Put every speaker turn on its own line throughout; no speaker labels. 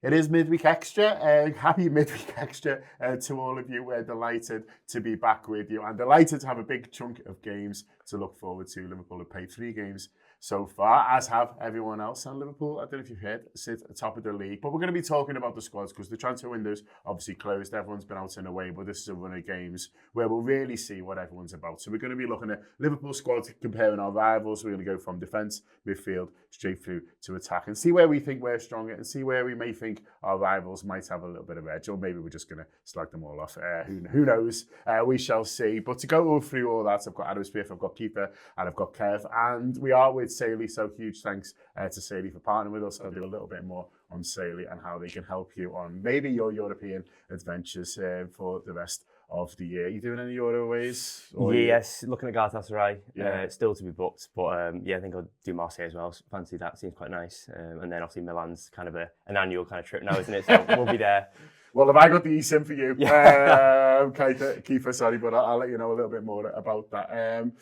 It is Midweek Extra. Happy Midweek Extra to all of you. We're delighted to be back with you and delighted to have a big chunk of games to look forward to. Liverpool have played 3 games so far, as have everyone else. And Liverpool, I don't know if you've heard, sit at the top of the league. But we're going to be talking about the squads because the transfer window's obviously closed. Everyone's been out and away, but this is a run of games where we'll really see what everyone's about. So we're going to be looking at Liverpool squads, comparing our rivals. We're going to go from defence, midfield, straight through to attack and see where we think we're stronger and see where we may think our rivals might have a little bit of edge, or maybe we're just going to slag them all off. Who knows? We shall see. But to go through all that, I've got Adam Smith, I've got Kiefer, and I've got Kev, and we are with Reilly. So huge thanks to Reilly for partnering with us. I'll do a little bit more on Reilly and how they can help you on maybe your European adventures for the rest of the year. Are you doing any Euroways?
Yes, looking at Galatasaray, still to be booked, but I think I'll do Marseille as well. Fancy that, seems quite nice. And then obviously Milan's kind of an annual kind of trip now, isn't it? So we'll be there.
Well, have I got the eSIM for you? Yeah. Kiefer, sorry, but I'll let you know a little bit more about that.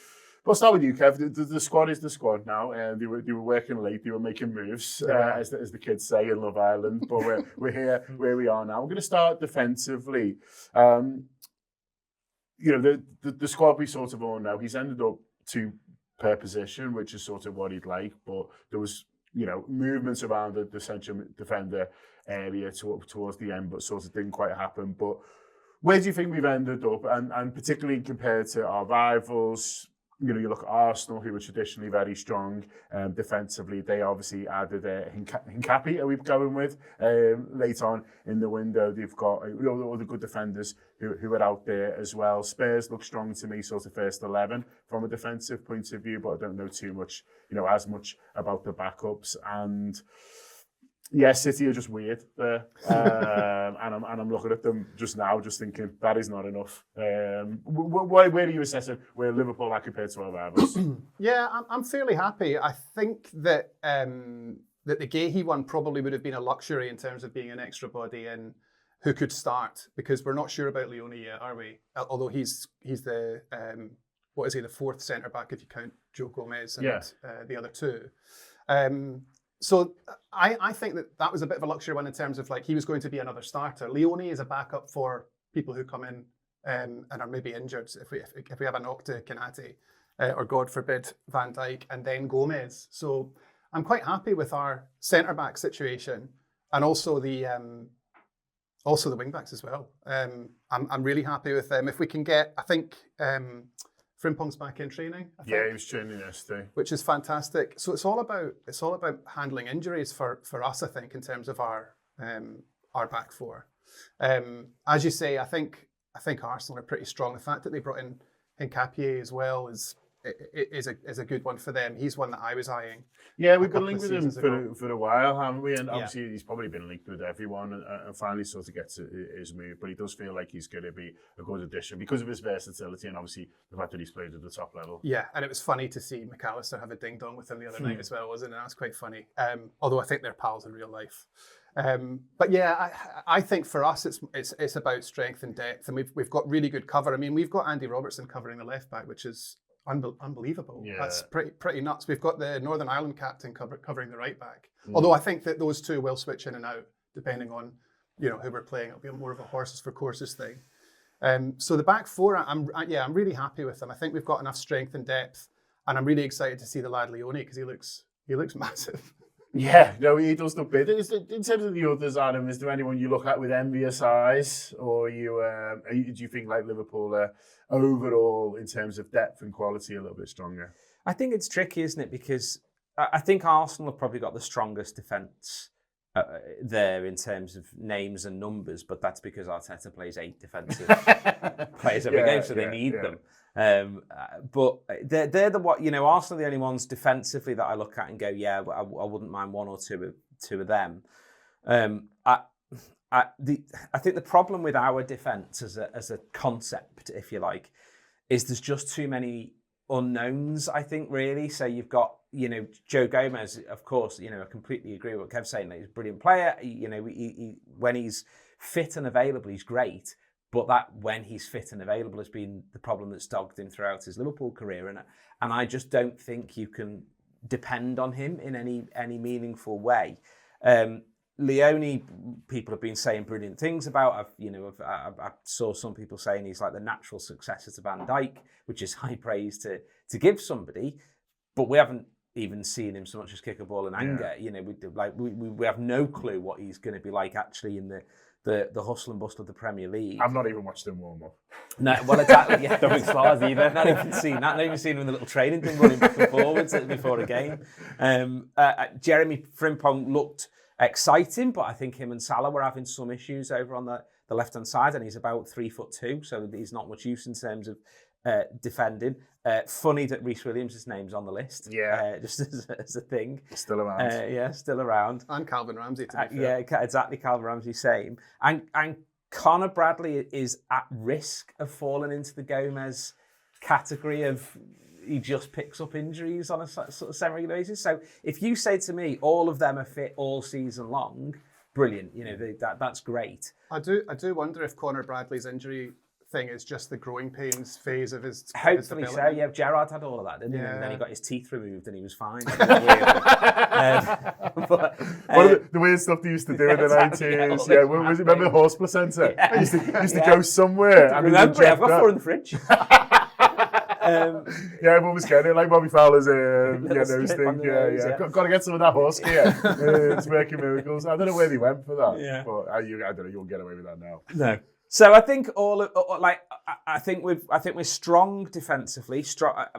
We'll start with you, Kev. The squad is the squad now. They were working late. They were making moves, as the kids say in Love Island. But we're here where we are now. We're going to start defensively. The squad we sort of all know. He's ended up 2 per position, which is sort of what he'd like. But there was, movements around the central defender area towards the end, but sort of didn't quite happen. But where do you think we've ended up? And particularly compared to our rivals, you look at Arsenal, who were traditionally very strong defensively. They obviously added Hincapi, are we going with, late on in the window. They've got all the good defenders who are out there as well. Spurs look strong to me, sort of first 11 from a defensive point of view, but I don't know too much, as much about the backups. And yeah, City are just weird there, and I'm looking at them just now, just thinking that is not enough. Where do you assess it? Where Liverpool are compared to our rivals?
Yeah, I'm fairly happy. I think that that the Gahey one probably would have been a luxury in terms of being an extra body and who could start, because we're not sure about Leone yet, are we? Although he's the what is he, the 4th centre back if you count Joe Gomez and the other 2. So I think that was a bit of a luxury one in terms of he was going to be another starter. Leone is a backup for people who come in and are maybe injured. If we have a knock to Konate or God forbid Van Dijk and then Gomez. So I'm quite happy with our centre back situation and also the wing backs as well. I'm really happy with them. If we can get, I think. Frimpong's back in training, I think.
Yeah, he was training yesterday.
Which is fantastic. So it's all about handling injuries for us, I think, in terms of our back 4. As you say, I think Arsenal are pretty strong. The fact that they brought in Hincapié as well is a good one for them. He's one that I was eyeing.
Yeah, we've been linked with him for a while, haven't we? And obviously he's probably been linked with everyone and finally sort of gets his move. But he does feel like he's going to be a good addition because of his versatility and obviously the fact that he's played at the top level.
Yeah, and it was funny to see McAllister have a ding-dong with him the other night as well, wasn't it? That was quite funny. Although I think they're pals in real life. But yeah, I think for us it's about strength and depth, and we've got really good cover. I mean, we've got Andy Robertson covering the left back, which is unbelievable. Yeah. That's pretty nuts. We've got the Northern Ireland captain covering the right back. Although I think that those 2 will switch in and out depending on who we're playing. It'll be more of a horses for courses thing. So the back 4, I'm really happy with them. I think we've got enough strength and depth, and I'm really excited to see the lad Leone because he looks massive.
Yeah, no, he does look big. In terms of the others, Adam, is there anyone you look at with envious eyes, or do you think like Liverpool are overall in terms of depth and quality a little bit stronger?
I think it's tricky, isn't it? Because I think Arsenal have probably got the strongest defence there in terms of names and numbers, but that's because Arteta plays 8 defensive players every game, so they need them. But they're the Arsenal are the only ones defensively that I look at and go, yeah, I wouldn't mind 1 or 2 of them. I think the problem with our defence as a concept, if you like, is there's just too many unknowns, I think, really. So you've got, Joe Gomez, of course, I completely agree with what Kev's saying. He's a brilliant player. He when he's fit and available, he's great. But that when he's fit and available has been the problem that's dogged him throughout his Liverpool career. And I just don't think you can depend on him in any meaningful way. Leone, people have been saying brilliant things about. I saw some people saying he's like the natural successor to Van Dijk, which is high praise to give somebody. But we haven't even seen him so much as kick a ball in anger. We have no clue what he's going to be like actually in the hustle and bustle of the Premier League.
I've not even watched him warm up.
No, well, exactly. Yeah.
Don't stars either.
Not even seen that. Not even seen him in the little training thing running back and forwards before a game. Jeremy Frimpong looked exciting, but I think him and Salah were having some issues over on the left-hand side, and he's about 3'2", so he's not much use in terms of defending. Funny that Reece Williams' name's on the list.
Yeah.
Just as a thing.
Still around.
Still around.
And Calvin Ramsey, to be fair.
Yeah, exactly. Calvin Ramsey, same. And Conor Bradley is at risk of falling into the Gomez category of he just picks up injuries on a sort of semi-regular basis. So if you say to me all of them are fit all season long, brilliant. That's great.
I do wonder if Conor Bradley's injury thing is just the growing pains phase of his
Hopefully
his
so. Yeah, Gerrard had all of that, didn't he?
Yeah.
And then he got his teeth removed and he was fine.
The weird stuff they used to do in the 90s. Yeah, was it? Remember the horse placenta?
Yeah.
Used to go somewhere.
Remember, I've got 4 in the fridge.
Yeah, everyone was getting it, like Bobby Fowler's nose thing. Yeah. Got to get some of that horse gear. It's working miracles. I don't know where they went for that.
Yeah.
But I don't know. You'll get away with that now.
No. So I think I think we're strong defensively.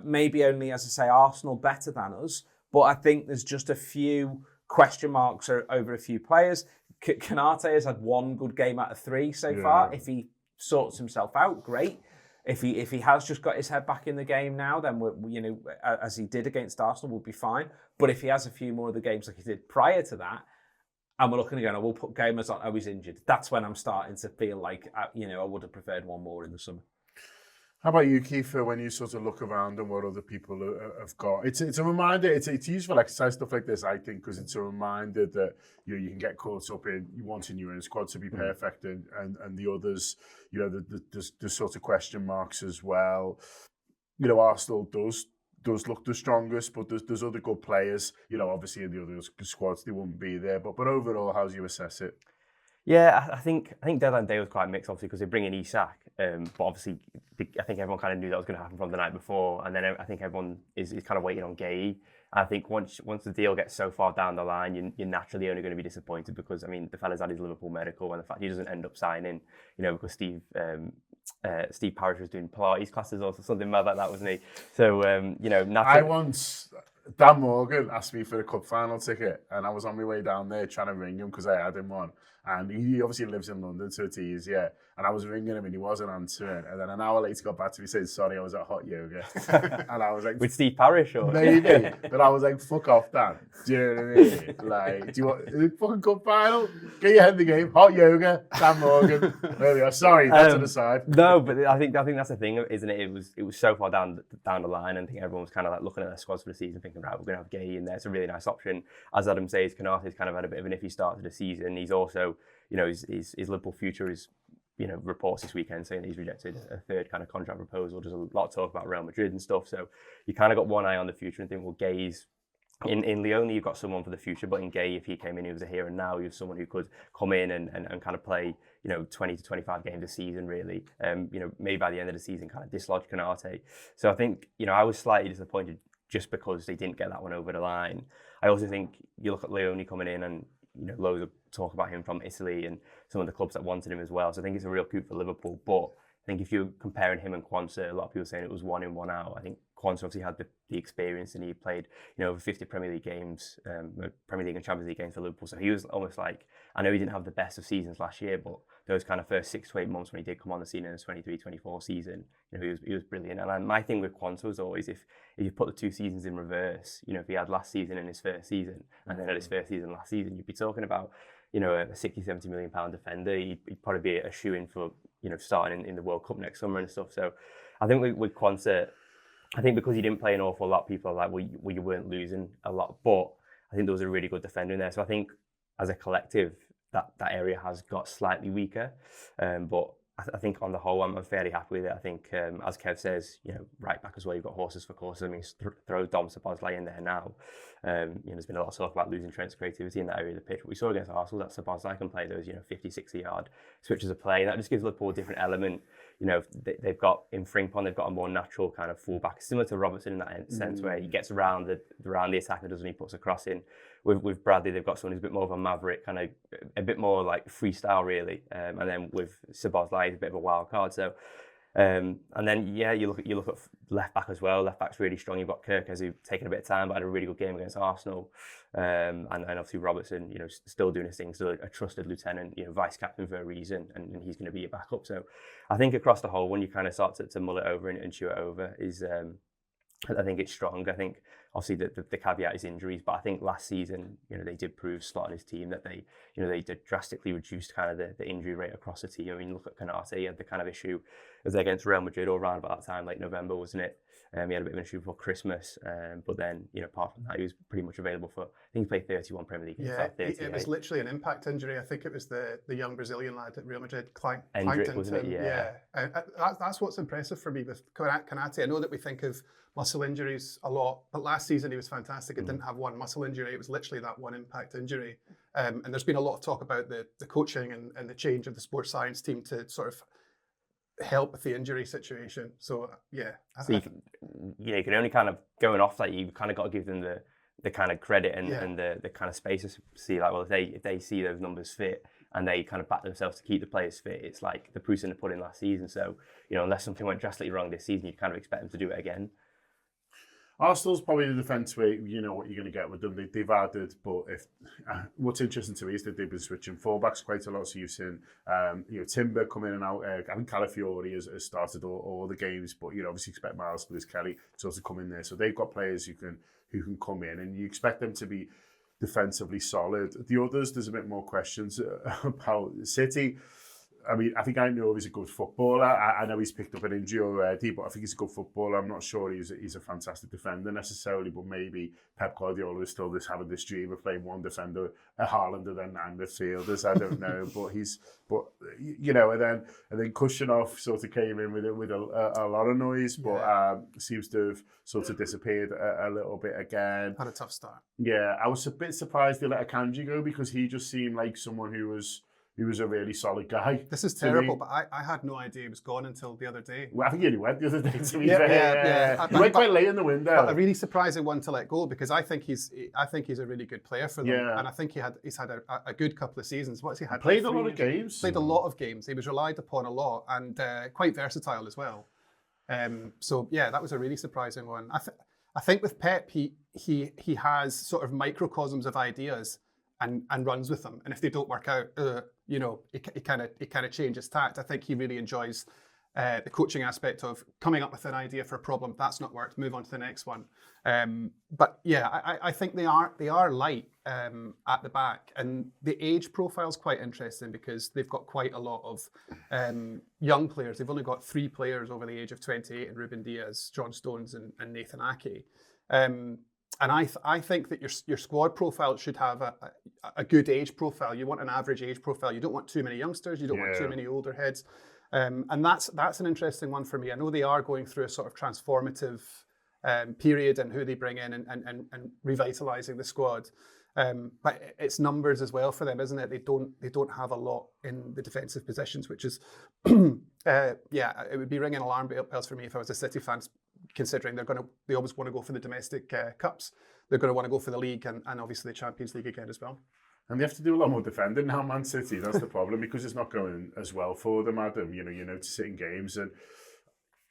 Maybe only, as I say, Arsenal better than us. But I think there's just a few question marks over a few players. Konate has had 1 good game out of 3 so far. If he sorts himself out, great. If he has just got his head back in the game now, then as he did against Arsenal, we'll be fine. But if he has a few more of the games like he did prior to that, and we're looking again, we'll put Gomez on. Oh, he's injured. That's when I'm starting to feel like I would have preferred 1 more in the summer.
How about you, Kiefer, when you sort of look around and what other people have got? It's a reminder, it's useful exercise, stuff like this, I think, because it's a reminder that you can get caught up in you wanting your own squad to be perfect and the others, the sort of question marks as well. Arsenal does look the strongest, but there's other good players. Obviously in the other squads they wouldn't be there. But overall, how do you assess it?
Yeah, I think deadline day was quite mixed, obviously, because they bring in Isak. But obviously, I think everyone kind of knew that was going to happen from the night before. And then I think everyone is kind of waiting on Gay. I think once the deal gets so far down the line, you're naturally only going to be disappointed because, I mean, the fella's had his Liverpool medical and the fact he doesn't end up signing, because Steve Parish was doing Pilates classes or something like that, wasn't he? So, naturally...
Dan Morgan asked me for a cup final ticket and I was on my way down there trying to ring him because I had him on. And he obviously lives in London, so it's easier. And I was ringing him and he wasn't answering. And then an hour later, he got back to me saying, sorry, I was at hot yoga. And I was like...
With Steve Parish or...?
Maybe. But I was like, fuck off, Dan. Do you know what I mean? Like, do you want fucking cup final? Get your head in the game. Hot yoga, Dan Morgan. There we are. Sorry, that's to the side.
No, but I think that's the thing, isn't it? It was so far down the line, and I think everyone was kind of like looking at their squads for the season, thinking, right, we're going to have Gay in there. It's a really nice option. As Adam says, Konate's kind of had a bit of an iffy start to the season. He's also, his Liverpool future is, reports this weekend saying he's rejected a 3rd kind of contract proposal. There's a lot of talk about Real Madrid and stuff. So you kind of got one eye on the future and think, well, Gay's in Leone, you've got someone for the future, but in Gay, if he came in, he was a here and now. He was someone who could come in and kind of play, 20 to 25 games a season, really. Maybe by the end of the season, kind of dislodge Konate. So I think, I was slightly disappointed just because they didn't get that one over the line. I also think you look at Leone coming in and, loads of talk about him from Italy and some of the clubs that wanted him as well. So I think it's a real coup for Liverpool. But I think if you're comparing him and Quansah, a lot of people saying it was 1 in, 1 out. I think Quansah obviously had the experience and he played, over 50 Premier League games, Premier League and Champions League games for Liverpool. So he was almost like, I know he didn't have the best of seasons last year, but those kind of first 6 to 8 months when he did come on the scene in the 23-24 season, he was brilliant. And my thing with Quansah was always if you put the 2 seasons in reverse, if he had last season in his first season and then had his first season last season, you'd be talking about, a 60, 70 million pound defender. He'd probably be a shoe-in for, starting in the World Cup next summer and stuff. So I think with Quansah, I think because he didn't play an awful lot, people are like, well, you weren't losing a lot. But I think there was a really good defender in there. So I think as a collective, that area has got slightly weaker. But I think on the whole, I'm fairly happy with it. I think, as Kev says, right back as well, you've got horses for courses. I mean, throw Dom Szoboszlai in there now. There's been a lot of talk about losing Trent's creativity in that area of the pitch. But we saw against Arsenal that Szoboszlai can play those 50, 60-yard switches of play. That just gives Liverpool a different element. They've got in Frimpong, they've got a more natural kind of fullback, similar to Robertson in that sense, where he gets around the attacker, doesn't he? Puts a cross in. With Bradley, they've got someone who's a bit more of a maverick, kind of a bit more like freestyle, really. And then with Szoboszlai, he's a bit of a wild card. So, and then you look at left back as well. Left back's really strong. You've got Kirk, who's taken a bit of time, but had a really good game against Arsenal. And obviously Robertson, still doing his thing, still a trusted lieutenant, vice captain for a reason, and he's going to be your backup. So, I think across the whole, when you kind of start to mull it over and chew it over, is I think it's strong. I think obviously the caveat is injuries, but I think last season, they did prove slotting his team that they did drastically reduce kind of the injury rate across the team. I mean, look at Canate, he had the kind of issue as against Real Madrid or around about that time, late November, wasn't it? He had a bit of an issue before Christmas, but then, apart from that, he was pretty much available for, I think he played 31 Premier League games.
Yeah, it was literally an impact injury. I think it was the young Brazilian lad at Real Madrid,
Hendrick, wasn't it? Yeah.
That's what's impressive for me with Canate. I know that we think of muscle injuries a lot, but last season he was fantastic and didn't have one muscle injury. It was literally that one impact injury. And there's been a lot of talk about the coaching and the change of the sports science team to sort of help with the injury situation. So
you can only kind of, going off that, you kind of got to give them the kind of credit and the kind of space to see, like, well, if they see those numbers fit and they kind of back themselves to keep the players fit, it's like the proof's in the pudding last season. So, unless something went drastically wrong this season, you kind of expect them to do it again.
Arsenal's probably the defence where you know what you're going to get with them. They've added, but what's interesting to me is that they've been switching fullbacks quite a lot. So you've seen, Timber come in and out. I think Calafiori has started all the games, but obviously expect Miles Lewis-Kelly to also come in there. So they've got players who can come in, and you expect them to be defensively solid. The others, there's a bit more questions about City. I mean, I think I know he's a good footballer. I know he's picked up an injury already, but I think he's a good footballer. I'm not sure he's a fantastic defender necessarily, but maybe Pep Guardiola is still having this dream of playing one defender, a Haaland, and then 9 midfielders. I don't know, and then Kushinov sort of came in with a lot of noise, but seems to have sort of disappeared a little bit again.
Had a tough start.
Yeah, I was a bit surprised they let Akanji go because he just seemed like someone who was a really solid guy.
This is terrible, but I had no idea he was gone until the other day.
Well, I think he only went the other day, to be fair. He went quite late in the window.
But a really surprising one to let go, because I think he's a really good player for them. Yeah. And I think he's had a good couple of seasons. What's he had?
Played a lot of games.
Played a lot of games. He was relied upon a lot and quite versatile as well. That was a really surprising one. I think with Pep, he has sort of microcosms of ideas and runs with them. And if they don't work out, he kind of changes tact. I think he really enjoys the coaching aspect of coming up with an idea for a problem. That's not worked. Move on to the next one. I think they are light at the back, and the age profile is quite interesting because they've got quite a lot of young players. They've only got 3 players over the age of 28, and Ruben Diaz, John Stones, and Nathan Ake. And I think that your squad profile should have a good age profile. You want an average age profile. You don't want too many youngsters. You don't want too many older heads. And that's an interesting one for me. I know they are going through a sort of transformative period and who they bring in and revitalising the squad. But it's numbers as well for them, isn't it? They don't have a lot in the defensive positions, which is it would be ringing alarm bells for me if I was a City fan, considering they always want to go for the domestic cups. They're going to want to go for the league and obviously the Champions League again as well.
And they have to do a lot more defending now, Man City. That's the problem, because it's not going as well for them, Adam. You notice it in games, and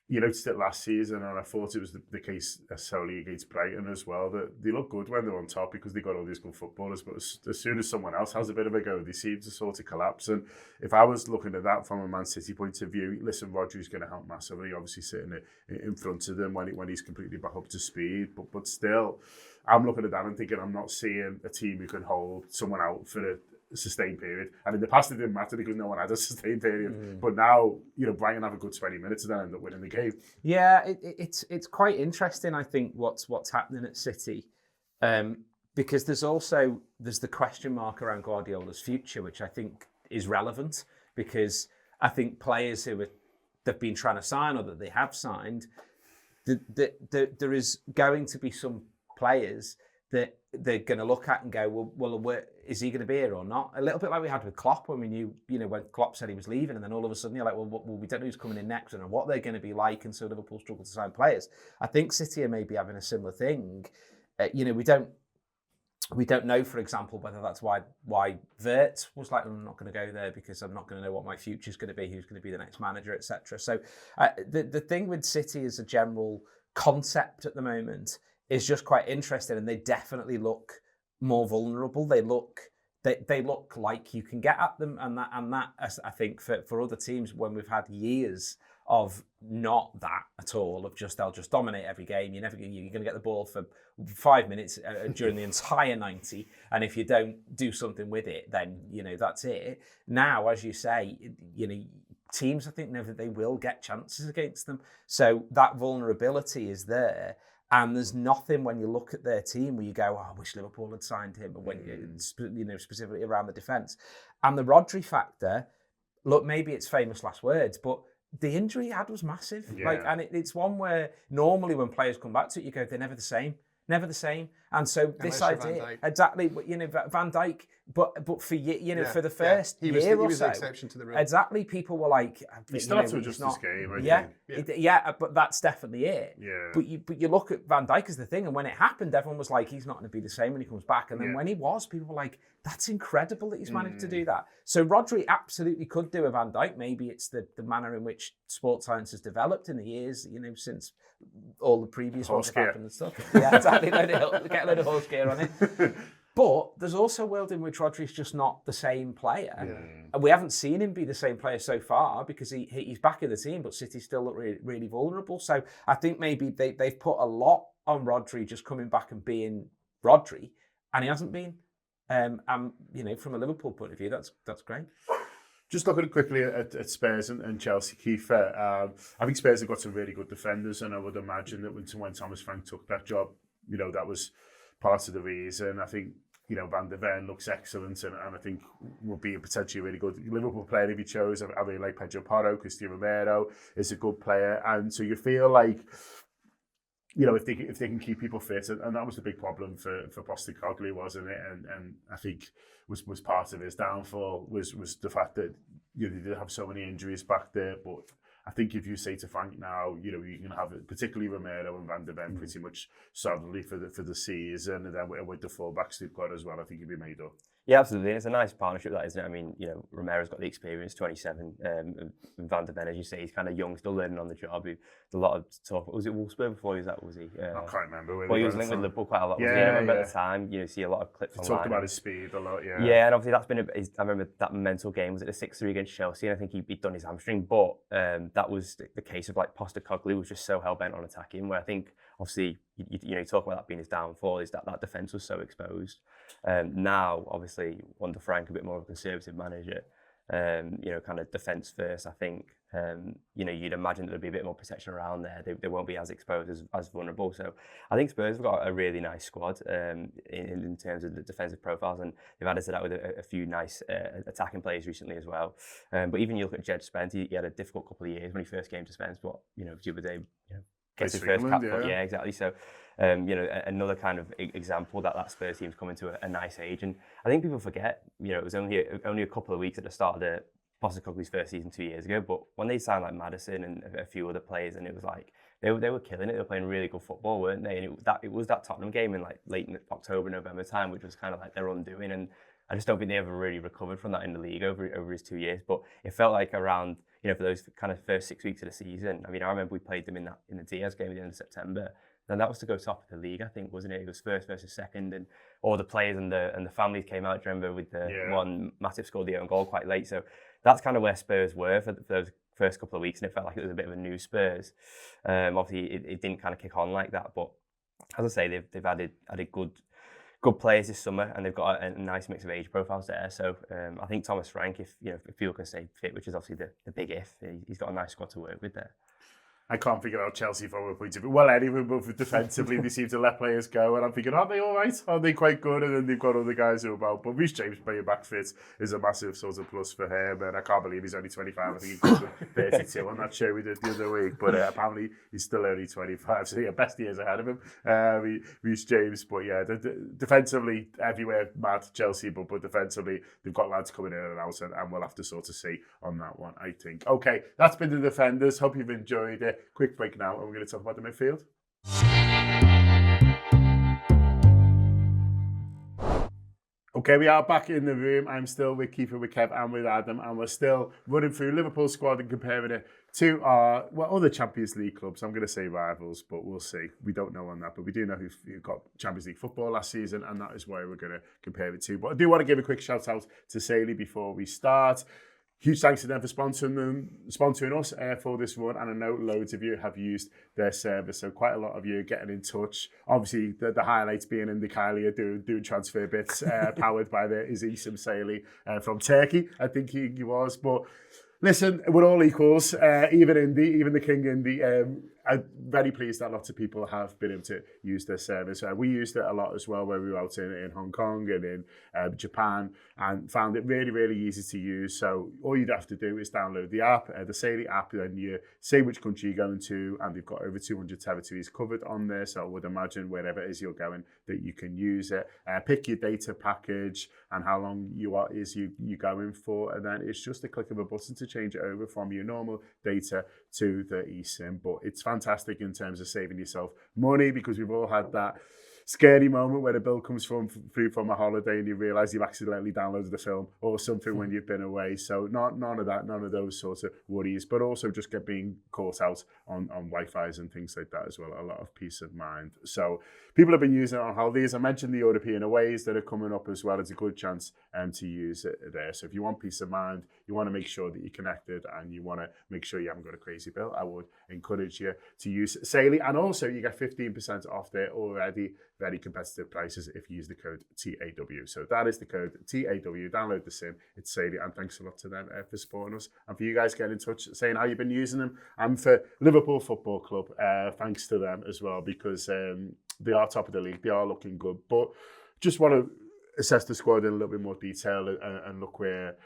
you noticed it last season, and I thought it was the case solely against Brighton as well, that they look good when they're on top because they've got all these good footballers, but as soon as someone else has a bit of a go, they seem to sort of collapse. And if I was looking at that from a Man City point of view, listen, Rodri's going to help massively, obviously sitting in front of them when he's completely back up to speed, but still, I'm looking at that and thinking I'm not seeing a team who can hold someone out for a sustained period. And in the past it didn't matter because no one had a sustained period. But now, Brighton have a good 20 minutes and then end up winning the game.
Yeah, it's quite interesting, I think, what's happening at City. Because there's the question mark around Guardiola's future, which I think is relevant, because I think players they've been trying to sign or that they have signed, there is going to be some players that they're going to look at and go, is he going to be here or not? A little bit like we had with Klopp when we knew, when Klopp said he was leaving, and then all of a sudden you're like, we don't know who's coming in next and what they're going to be like, and so Liverpool struggle to sign players. I think City are maybe having a similar thing. We don't know, for example, whether that's why Wirtz was like, I'm not going to go there because I'm not going to know what my future's going to be, who's going to be the next manager, etc. So the thing with City as a general concept at the moment is just quite interesting, and they definitely look more vulnerable. They look like you can get at them, and that I think for other teams, when we've had years of not that at all, of just they'll just dominate every game. You're going to get the ball for 5 minutes during the entire 90, and if you don't do something with it, then that's it. Now, as you say, teams I think know that they will get chances against them, so that vulnerability is there. And there's nothing when you look at their team where you go, I wish Liverpool had signed him, or when specifically around the defence. And the Rodri factor, look, maybe it's famous last words, but the injury he had was massive.
Yeah.
And it's one where normally when players come back to it, you go, they're never the same. And so this idea, exactly, Van Dijk, but for for the first year or so,
he was the exception to the rule.
Exactly, people were like,
he still had to adjust his game.
But that's definitely it.
Yeah.
But you look at Van Dijk as the thing, and when it happened, everyone was like, he's not going to be the same when he comes back. And then when he was, people were like, that's incredible that he's managed to do that. So Rodri absolutely could do a Van Dijk. Maybe it's the manner in which sports science has developed in the years, since all the previous ones have happened and stuff. Yeah, exactly. Get a load of horse gear on it. But there's also a world in which Rodri's just not the same player. Yeah. And we haven't seen him be the same player so far because he's back in the team, but City still look really, really vulnerable. So I think maybe they've put a lot on Rodri just coming back and being Rodri, and he hasn't been. And from a Liverpool point of view, that's great.
Just looking quickly at Spurs and Chelsea, Kiefer, I think Spurs have got some really good defenders, and I would imagine that when Thomas Frank took that job, that was part of the reason. I think, Van der Ven looks excellent, and I think would be potentially a really good Liverpool player if he chose. I really like Pedro Porro. Cristian Romero is a good player, and so you feel like, if they can keep people fit, and that was the big problem for Postecoglou, wasn't it? And I think was part of his downfall was the fact that they did have so many injuries back there. But I think if you say to Frank now, you're going to have particularly Romero and Van der Ven pretty much solidly for the season, and then with the fullbacks they've got as well, I think he'll be made up.
Yeah, absolutely. It's a nice partnership, that, isn't it? I mean, Romero's got the experience, 27. And Van der Ven, as you say, he's kind of young, still learning on the job. There's a lot of talk. Was it Wolfsburg before was he?
I can't remember.
Well, he was linked with Liverpool quite a lot. I remember at the time, you see a lot of clips online.
Talked about his speed a lot, yeah.
Yeah, and obviously that's been I remember that mental game was at the 6-3 against Chelsea, and I think he'd done his hamstring. But that was the case of like Postecoglou was just so hell bent on attacking, where I think obviously you talk about that being his downfall, is that defence was so exposed. Now, obviously, under Frank, a bit more of a conservative manager, kind of defence first, I think, you'd imagine there'd be a bit more protection around there. They won't be as exposed, as vulnerable. So I think Spurs have got a really nice squad in terms of the defensive profiles, and they've added to that with a few nice attacking players recently as well. But even you look at Jed Spence, he had a difficult couple of years when he first came to Spence, but, the other day, gets his first cap. Yeah, exactly. So, another kind of example that Spurs team's coming to a nice age, and I think people forget. It was only a couple of weeks at the start of the Postecoglou's first season 2 years ago, but when they signed like Maddison and a few other players, and it was like they were killing it. They were playing really good football, weren't they? And it was that Tottenham game in like late in October, November time, which was kind of like their undoing, and I just don't think they ever really recovered from that in the league over his 2 years. But it felt like around, for those kind of first 6 weeks of the season. I mean, I remember we played them in the Diaz game at the end of September. And that was to go top of the league, I think, wasn't it? It was first versus second, and all the players and the families came out. Do you remember with the one Matip scored the own goal quite late? So that's kind of where Spurs were for those first couple of weeks, and it felt like it was a bit of a new Spurs. Obviously, it didn't kind of kick on like that, but as I say, they've added good players this summer, and they've got a nice mix of age profiles there. So I think Thomas Frank, if people can stay fit, which is obviously the big if, he's got a nice squad to work with there.
I can't figure out Chelsea from a point of view. Well, anyway, but defensively, they seem to let players go, and I'm thinking, are they all right? Are they quite good? And then they've got other guys who are about. But Reece James being back fit is a massive sort of plus for him, and I can't believe he's only 25. I think he got 32 on that show we did the other week, but apparently he's still only 25. So yeah, best years ahead of him, Reece James. But yeah, defensively everywhere, mad Chelsea, but defensively they've got lads coming in and out, and we'll have to sort of see on that one, I think. Okay, that's been the defenders. Hope you've enjoyed it. Quick break now, and we're going to talk about the midfield. Okay, we are back in the room. I'm still with Kiefer, with Kev, and with Adam, and we're still running through Liverpool's squad and comparing it to our other Champions League clubs. I'm going to say rivals, but we'll see. We don't know on that, but we do know who got Champions League football last season, and that is why we're going to compare it to. But I do want to give a quick shout out to Reilly before we start. Huge thanks to them for sponsoring us for this run, and I know loads of you have used their service, so quite a lot of you getting in touch. Obviously, the highlights being in the Kylie doing transfer bits, powered by the Isim Reilly from Turkey, I think he was. But listen, we're all equals, even the King Indy. I'm very pleased that lots of people have been able to use their service. We used it a lot as well when we were out in Hong Kong and in Japan, and found it really, really easy to use. So all you'd have to do is download the app, the Reilly app, and you say which country you're going to, and they've got over 200 territories covered on there. So I would imagine wherever it is you're going that you can use it. Pick your data package and how long you're going for, and then it's just a click of a button to change it over from your normal data to the eSIM. But it's fantastic in terms of saving yourself money, because we've all had that scary moment where the bill comes through from a holiday and you realise you've accidentally downloaded a film or something when you've been away. So none of those sorts of worries, but also just being caught out on Wi-Fi's and things like that as well. A lot of peace of mind. So people have been using it on holidays. I mentioned the European aways that are coming up as well. It's a good chance to use it there. So if you want peace of mind, you want to make sure that you're connected, and you want to make sure you haven't got a crazy bill, I would encourage you to use Reilly. And also you get 15% off there already. Very competitive prices if you use the code TAW. So that is the code TAW. Download the SIM. It's Reilly, and thanks a lot to them for supporting us, and for you guys getting in touch saying how you've been using them, and for Liverpool Football Club, thanks to them as well, because they are top of the league. They are looking good, but just want to assess the squad in a little bit more detail and look where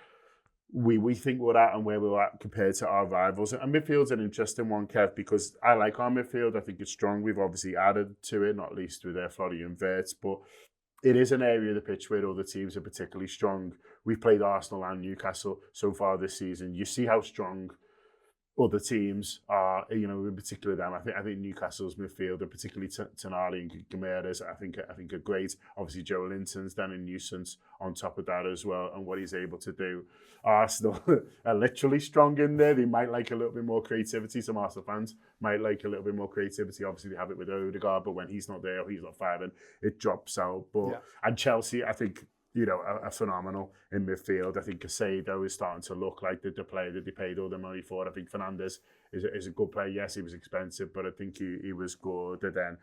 we think we're at and where we're at compared to our rivals. And midfield's an interesting one, Kev, because I like our midfield. I think it's strong. We've obviously added to it, not least with Florian Wirtz, but it is an area of the pitch where other teams are particularly strong. We've played Arsenal and Newcastle so far this season. You see how strong other teams are, in particular them. I think Newcastle's midfield, and particularly Tonali and Gibbons, I think are great. Obviously, Joe Linton's then a nuisance on top of that as well, and what he's able to do. Arsenal are literally strong in there. They might like a little bit more creativity. Some Arsenal fans might like a little bit more creativity. Obviously, they have it with Odegaard, but when he's not there or he's not firing, it drops out. And Chelsea, I think, are phenomenal in midfield. I think Casado is starting to look like the player that they paid all the money for. I think Fernandes is a good player. Yes, he was expensive, but I think he was good. And then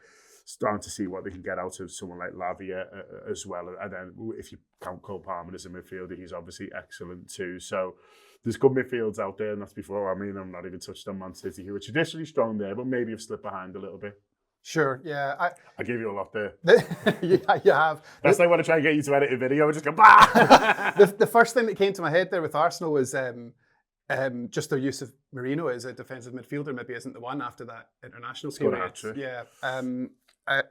starting to see what they can get out of someone like Lavia as well. And then if you count Cole Palmer as a midfielder, he's obviously excellent too. So there's good midfields out there, and that's before. I'm not even touched on Man City, who are traditionally strong there, but maybe have slipped behind a little bit.
Sure, yeah.
I give you a lot there.
Yeah, you have.
That's why I want to try and get you to edit a video. I just go, bah!
The first thing that came to my head there with Arsenal was just their use of Merino as a defensive midfielder. Maybe isn't the one after that international period. Yeah.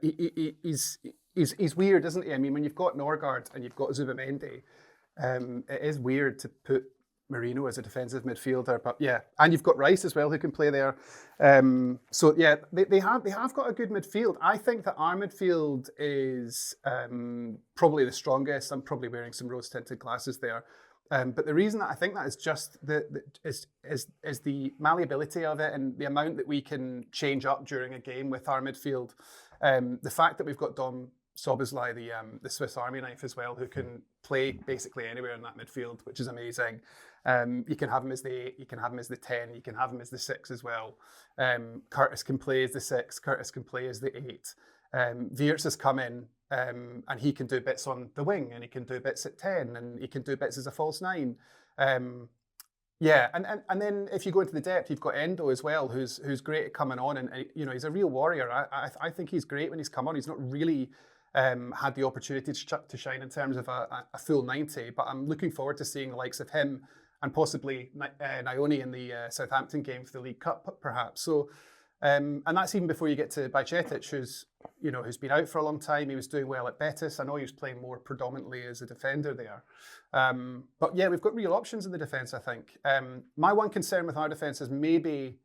He's weird, isn't he? I mean, when you've got Norgard and you've got Zubimendi, it is weird to put Merino as a defensive midfielder, but yeah, and you've got Rice as well who can play there. So yeah, they have got a good midfield. I think that our midfield is probably the strongest. I'm probably wearing some rose-tinted glasses there, but the reason that I think that is just is the malleability of it and the amount that we can change up during a game with our midfield. The fact that we've got Dom Szoboszlai, the Swiss Army knife as well, who can play basically anywhere in that midfield, which is amazing. You can have him as the 8, you can have him as the 10, you can have him as the 6 as well. Curtis can play as the 6, Curtis can play as the 8. Wirtz has come in and he can do bits on the wing, and he can do bits at 10, and he can do bits as a false 9. Yeah, and then if you go into the depth, you've got Endo as well, who's great at coming on, and he's a real warrior. I think he's great when he's come on. He's not really had the opportunity to shine in terms of a full 90, but I'm looking forward to seeing the likes of him and possibly Nione in the Southampton game for the League Cup, perhaps. So, and that's even before you get to Bajcetic, who's been out for a long time. He was doing well at Betis. I know he was playing more predominantly as a defender there. But yeah, we've got real options in the defence, I think. My one concern with our defence is maybe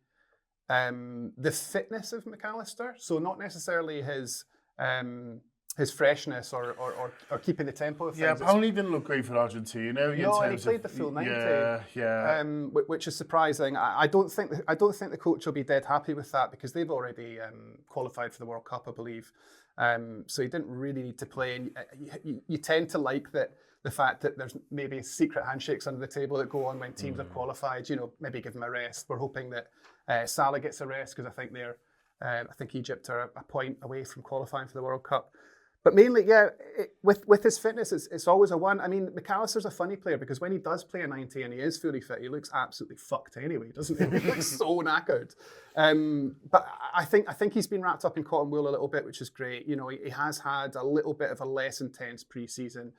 the fitness of McAllister. So not necessarily his freshness or keeping the tempo of things.
Yeah, apparently didn't look great for Argentina.
No, and he played the full 90.
Yeah.
Which is surprising. I don't think the coach will be dead happy with that because they've already qualified for the World Cup, I believe. So he didn't really need to play. And you tend to like the fact that there's maybe secret handshakes under the table that go on when teams have qualified. Maybe give them a rest. We're hoping that Salah gets a rest because I think Egypt are a point away from qualifying for the World Cup. But mainly, yeah, with his fitness, it's always a one. I mean, McAllister's a funny player because when he does play a 90 and he is fully fit, he looks absolutely fucked anyway, doesn't he? He looks so knackered. But I think he's been wrapped up in cotton wool a little bit, which is great. He has had a little bit of a less intense pre-season.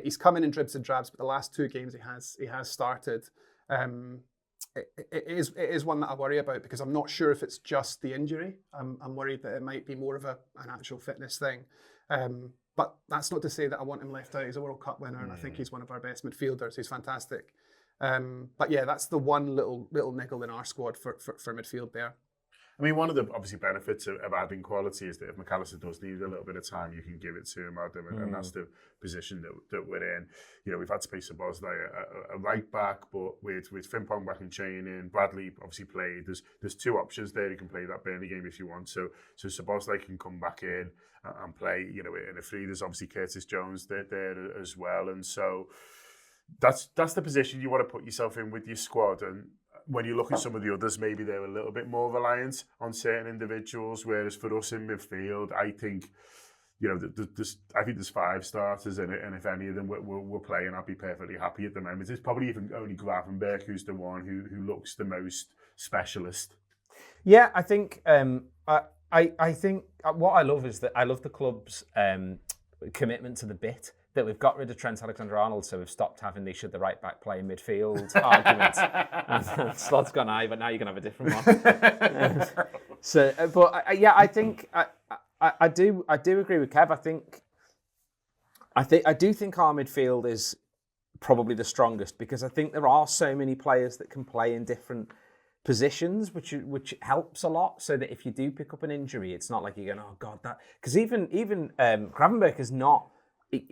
He's come in dribs and drabs, but the last 2 games he has started. It is one that I worry about because I'm not sure if it's just the injury. I'm worried that it might be more of an actual fitness thing. But that's not to say that I want him left out. He's a World Cup winner, and I think he's one of our best midfielders. He's fantastic. But yeah, that's the one little niggle in our squad for midfield there.
I mean, one of the obviously benefits of adding quality is that if McAllister does need a little bit of time, you can give it to him, Adam, and that's the position that we're in. We've had to play Szoboszlai a right back, but with Frimpong back in training, Bradley obviously played. There's 2 options there. You can play that Burnley game if you want. So Szoboszlai can come back in and play. In a free. There's obviously Curtis Jones there as well, and so that's the position you want to put yourself in with your squad. And when you look at some of the others, maybe they're a little bit more reliant on certain individuals, whereas for us in midfield, I think, there's 5 starters in it, and if any of them were playing, I'd be perfectly happy at the moment. It's probably even only Gravenberch who's the one who looks the most specialist.
Yeah, I think I think what I love is that I love the club's commitment to the bit. That we've got rid of Trent Alexander-Arnold, so we've stopped having the right back play in midfield argument. Slot's gone high, but now you're going to have a different one. I think I do agree with Kev. I do think our midfield is probably the strongest because I think there are so many players that can play in different positions, which helps a lot. So that if you do pick up an injury, it's not like you're going, oh God, that because even Gravenberch is not.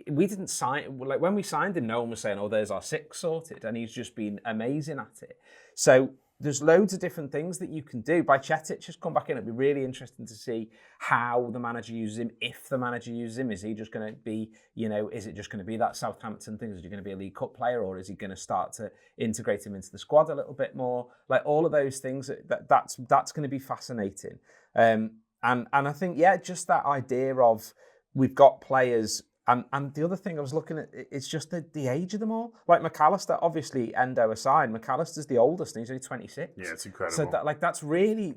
We didn't sign, like when we signed him, no one was saying, oh, there's our 6 sorted. And he's just been amazing at it. So there's loads of different things that you can do. Bajcetic has come back in. It'd be really interesting to see how the manager uses him. If the manager uses him, is he just going to be, is it just going to be that Southampton thing? Is he going to be a League Cup player, or is he going to start to integrate him into the squad a little bit more? Like all of those things, that's going to be fascinating. And I think, yeah, just that idea of we've got players. And the other thing I was looking at, it's just the age of them all. Like McAllister, obviously, Endo aside, McAllister's the oldest, and he's only 26.
Yeah, it's incredible.
So that's really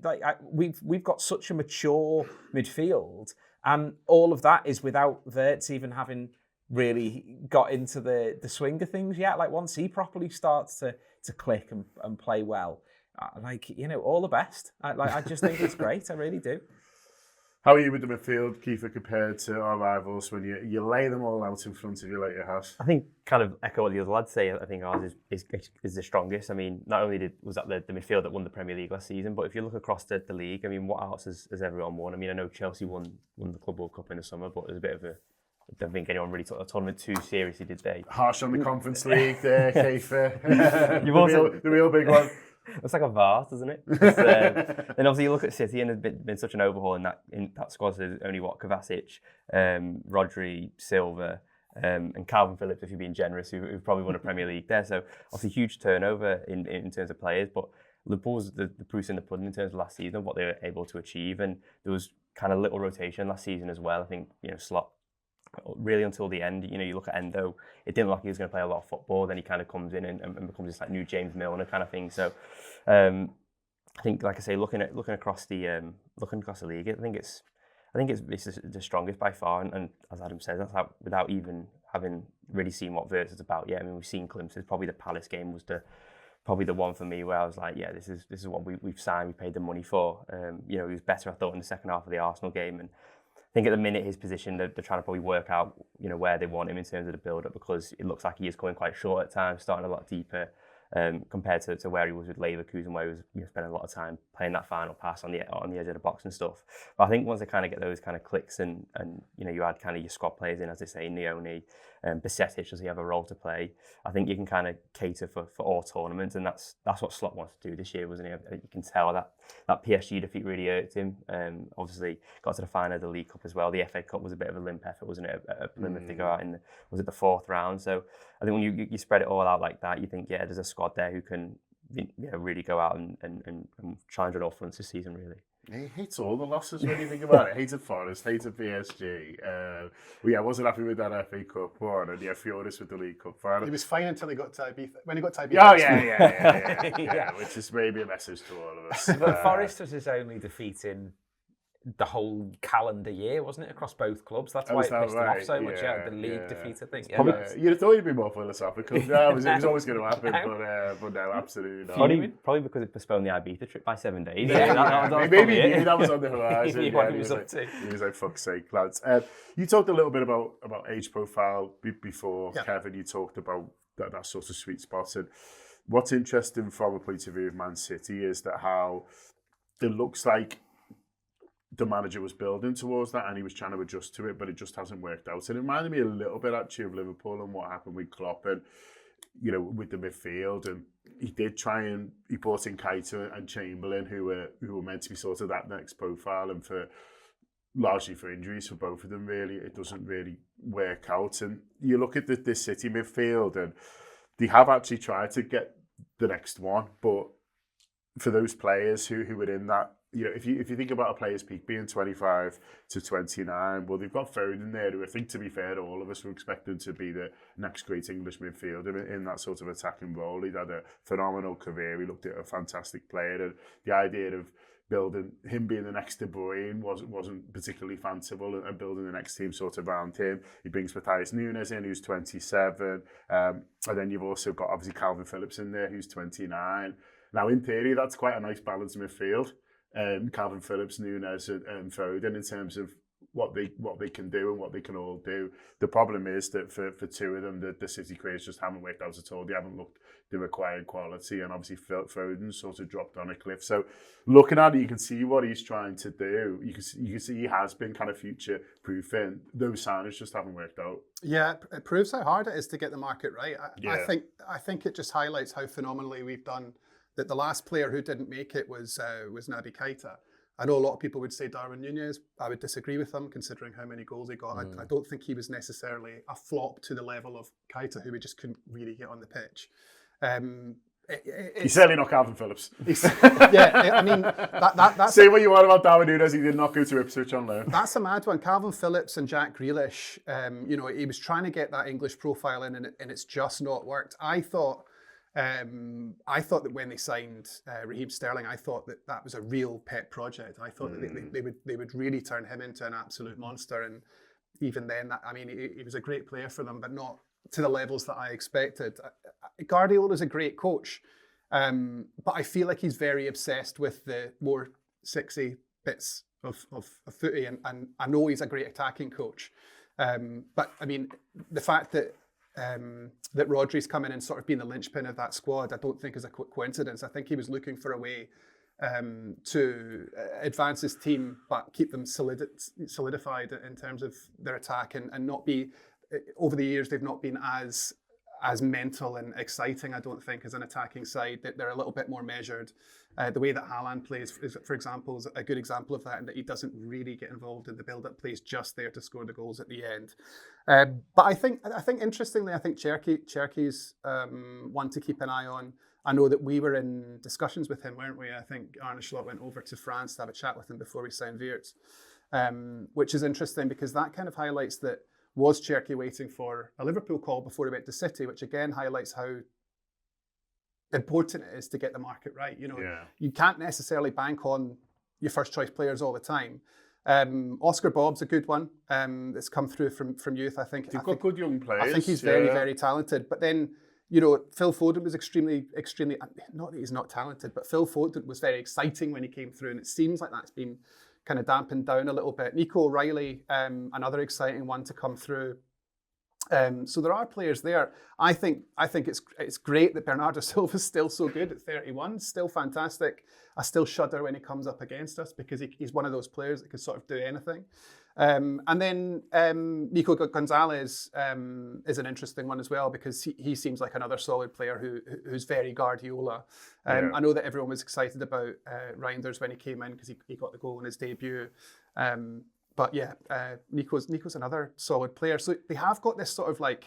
we've got such a mature midfield, and all of that is without Wirtz even having really got into the swing of things yet. Like once he properly starts to click and play well, all the best. I just think it's great. I really do.
How are you with the midfield, Kiefer, compared to our rivals when you lay them all out in front of you like you have?
I think kind of echo what the other lads say. I think ours is the strongest. I mean, not only was that the midfield that won the Premier League last season, but if you look across the league, I mean, what else has everyone won? I mean, I know Chelsea won the Club World Cup in the summer, but there's a bit of I don't think anyone really took the tournament too seriously, did they?
Harsh on the Conference League there, Kiefer. the real big one.
It's like a vase, doesn't it? Then obviously you look at City and there's been such an overhaul in that squad. So there's only Kovacic, Rodri, Silva, and Calvin Phillips, if you're being generous, who've probably won a Premier League there. So obviously huge turnover in terms of players, but Liverpool was the proof's in the pudding in terms of last season, what they were able to achieve, and there was kind of little rotation last season as well. I think Slot really until the end. You look at Endo, it didn't look like he was going to play a lot of football. Then he kind of comes in and becomes this like new James Milner kind of thing. So I think, like I say, looking across the league, I think it's the strongest by far. And as Adam says, that's how, without even having really seen what Verts is about yet. I mean, we've seen glimpses. Probably the Palace game was probably the one for me where I was like, yeah, this is what we've signed, we paid the money for. He was better, I thought, in the second half of the Arsenal game. And I think at the minute his position, they're trying to probably work out, where they want him in terms of the build-up, because it looks like he is going quite short at times, starting a lot deeper. Compared to where he was with Leverkusen, where he was spending a lot of time playing that final pass on the edge of the box and stuff. But I think once they kind of get those kind of clicks and you add kind of your squad players in, as they say, Neone, Besetic, does he have a role to play? I think you can kind of cater for all tournaments, and that's what Slot wants to do this year, wasn't he? You can tell that PSG defeat really hurt him. Obviously got to the final of the League Cup as well. The FA Cup was a bit of a limp effort, wasn't it? At Plymouth, they go out in was it the 4th round? So I think when you spread it all out like that, you think, yeah, there's a squad there who can really go out and challenge on all fronts this season, really.
He hates all the losses when you think about it. Hated Forest, hated PSG. I wasn't happy with that FA Cup one, and furious with the League Cup final.
He was fine until he got to Ibiza. When he got to Ibiza.
Oh, yeah. Which is maybe a message to all of us.
But Forest was his only defeat in the whole calendar year, wasn't it, across both clubs? That's why it pissed him off so much. The league defeat, I think.
You'd have thought he'd be more philosophical. No, it was always going to happen, but no, absolutely not.
Probably because it postponed the Ibiza trip by 7 days.
Maybe he knew that was on the horizon.
He was up to.
He was like, fuck's sake, lads. You talked a little bit about age profile before, Kevin. You talked about that sort of sweet spot. And what's interesting from a point of view of Man City is that how it looks like the manager was building towards that and he was trying to adjust to it, but it just hasn't worked out. And it reminded me a little bit actually of Liverpool and what happened with Klopp and, with the midfield. And he did try and he brought in Keita and Chamberlain, who were meant to be sort of that next profile, and largely for injuries for both of them, really, it doesn't really work out. And you look at this City midfield and they have actually tried to get the next one, but for those players who were in that, if you think about a player's peak being 25 to 29, well, they've got Foden there, who I think, to be fair to all of us, were expecting to be the next great English midfielder in that sort of attacking role. He'd had a phenomenal career. He looked at a fantastic player, and the idea of building him being the next De Bruyne wasn't particularly fanciful, and building the next team sort of around him. He brings Matthias Nunes in, who's 27, and then you've also got obviously Calvin Phillips in there, who's 29. Now, in theory, that's quite a nice balanced midfield. Calvin Phillips, Nunes and Foden, in terms of what they can do and what they can all do. The problem is that for two of them, the City careers just haven't worked out at all. They haven't looked the required quality, and obviously Foden sort of dropped on a cliff. So looking at it, you can see what he's trying to do. You can see he has been kind of future-proofing. Those signings just haven't worked out. Yeah,
it proves how hard it is to get the market right. I think it just highlights how phenomenally we've done. That the last player who didn't make it was Naby Keita. I know a lot of people would say Darwin Núñez. I would disagree with them, considering how many goals he got. I don't think he was necessarily a flop to the level of Keita, who we just couldn't really get on the pitch.
He's certainly not Calvin Phillips.
I mean, that's...
Say what you want about Darwin Núñez, he did not go to Ipswich on loan.
That's a mad one. Calvin Phillips and Jack Grealish, he was trying to get that English profile in, and it's just not worked. I thought that when they signed Raheem Sterling, I thought that was a real pet project. I thought that they would really turn him into an absolute monster. And even then, he was a great player for them, but not to the levels that I expected. Guardiola's a great coach, but I feel like he's very obsessed with the more sexy bits of footy, and I know he's a great attacking coach. But I mean, the fact that Rodri's come in and sort of being the linchpin of that squad, I don't think is a coincidence. I think he was looking for a way to advance his team, but keep them solidified in terms of their attack, and not be, over the years, they've not been as mental and exciting, I don't think, as an attacking side. That they're a little bit more measured. The way that Haaland plays, for example, is a good example of that, and that he doesn't really get involved in the build-up, plays just there to score the goals at the end. But I think interestingly, Cherki's one to keep an eye on. I know that we were in discussions with him, weren't we? I think Arne Slot went over to France to have a chat with him before we signed Wirtz, which is interesting because that kind of highlights that was Cherky waiting for a Liverpool call before he went to City, which again highlights how important it is to get the market right. You can't necessarily bank on your first choice players all the time. Oscar Bobb's a good one that's come through from youth. I think
they've got good young players.
I think he's very, very talented. But then, Phil Foden was extremely, not that he's not talented, but Phil Foden was very exciting when he came through, and it seems like that's been kind of dampened down a little bit. Reilly, another exciting one to come through. So there are players there. I think it's great that Bernardo Silva's still so good at 31, still fantastic. I still shudder when he comes up against us because he's one of those players that can sort of do anything. And then Nico Gonzalez is an interesting one as well because he seems like another solid player who's very Guardiola. I know that everyone was excited about Reinders when he came in because he got the goal in his debut. But yeah, Nico's another solid player. So they have got this sort of like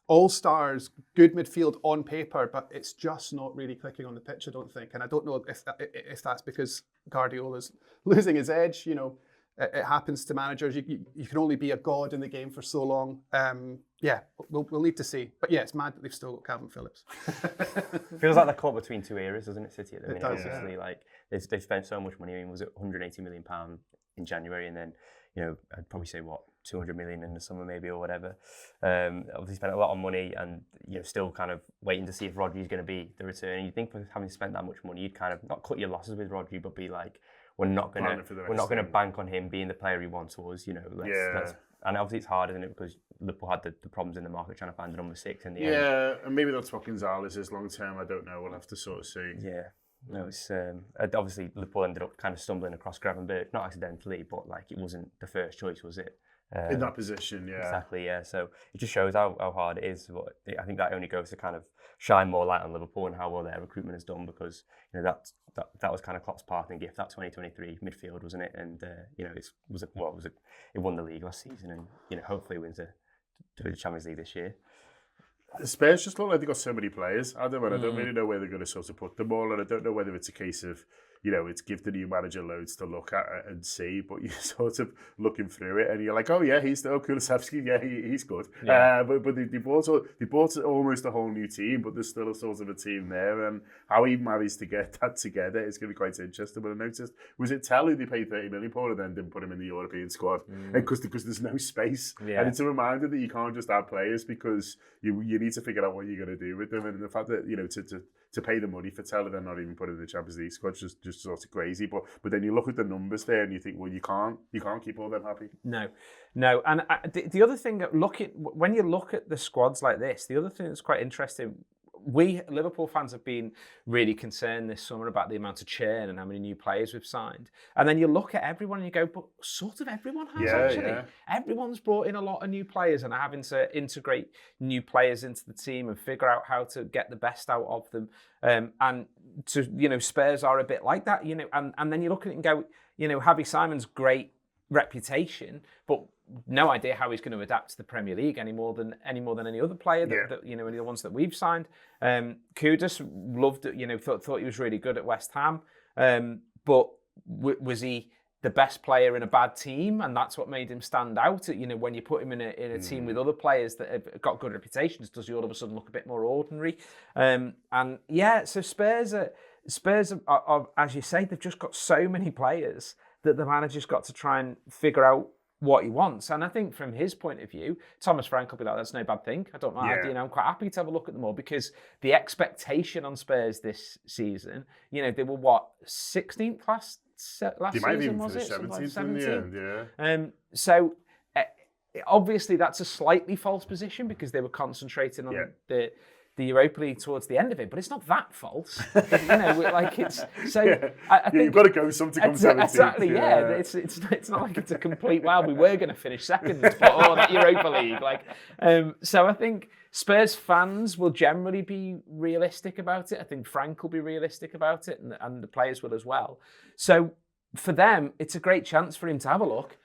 all-stars, good midfield on paper, but it's just not really clicking on the pitch, I don't think. And I don't know if that's because Guardiola's losing his edge. It happens to managers. You can only be a god in the game for so long. We'll need to see. But yeah, it's mad that they've still got Calvin Phillips.
Feels like they're caught between two eras, doesn't it, City at the minute?
It does,
obviously, like they've spent so much money. I mean, was it £180 million in January, and then I'd probably say 200 million in the summer maybe or whatever. Obviously spent a lot of money, and still kind of waiting to see if Rodri's going to be the return. And you think with having spent that much money, you'd kind of not cut your losses with Rodri, but be like, we're not going to bank on him being the player he once was. Let's, and obviously it's hard, isn't it? Because Liverpool had the problems in the market trying to find the number 6 in the end.
Yeah, and maybe that's what Gonzalez is long term. I don't know. We'll have to sort of see.
Yeah. No, it's obviously Liverpool ended up kind of stumbling across Gravenberch, not accidentally, but like it wasn't the first choice, was it?
In that position, yeah.
Exactly, yeah. So it just shows how hard it is. But I think that only goes to kind of shine more light on Liverpool and how well their recruitment has done, because that was kind of Klopp's parting gift, that 2023 midfield, wasn't it? And it won the league last season, and hopefully wins the Champions League this year.
Spurs just look like they've got so many players, Adam, and I don't really know where they're going to sort of put them all, and I don't know whether it's a case of, it's give the new manager loads to look at and see, but you're sort of looking through it and you're like, oh yeah, he's still Kulusevski, yeah, he's good. Yeah. But they bought almost a whole new team, but there's still a sort of a team there, and how he managed to get that together is going to be quite interesting. But I noticed, was it Tell who they paid 30 million for and then didn't put him in the European squad? Because there's no space. Yeah. And it's a reminder that you can't just add players, because you need to figure out what you're going to do with them. And the fact that, to pay the money for Tell and then not even put in the Champions League squad just sort of crazy. But then you look at the numbers there and you think, well, you can't keep all them happy.
No. And the other thing, when you look at the squads like this, the other thing that's quite interesting, we Liverpool fans have been really concerned this summer about the amount of churn and how many new players we've signed. And then you look at everyone and you go, but sort of everyone has actually. Yeah. Everyone's brought in a lot of new players and are having to integrate new players into the team and figure out how to get the best out of them. And Spurs are a bit like that, and then you look at it and go, Javi Simon's great reputation, but no idea how he's going to adapt to the Premier League any more than any other player that any of the ones that we've signed. Kudus loved it, thought he was really good at West Ham, but was he the best player in a bad team? And that's what made him stand out. When you put him in a team with other players that have got good reputations, does he all of a sudden look a bit more ordinary? So Spurs are, as you say, they've just got so many players that the manager's got to try and figure out what he wants. And I think from his point of view, Thomas Frank will be like, that's no bad thing. I don't mind. I'm quite happy to have a look at them all, because the expectation on Spurs this season, they were 16th last
they might
season,
even
was it?
17th in the end, yeah.
So obviously that's a slightly false position, because they were concentrating on the Europa League towards the end of it, but it's not that false. It's so. I think
you've got to go some to come 17th.
Exactly, yeah. It's not like it's a complete. Well, we were going to finish second, but that Europa League, So I think Spurs fans will generally be realistic about it. I think Frank will be realistic about it, and the players will as well. So for them, it's a great chance for him to have a look,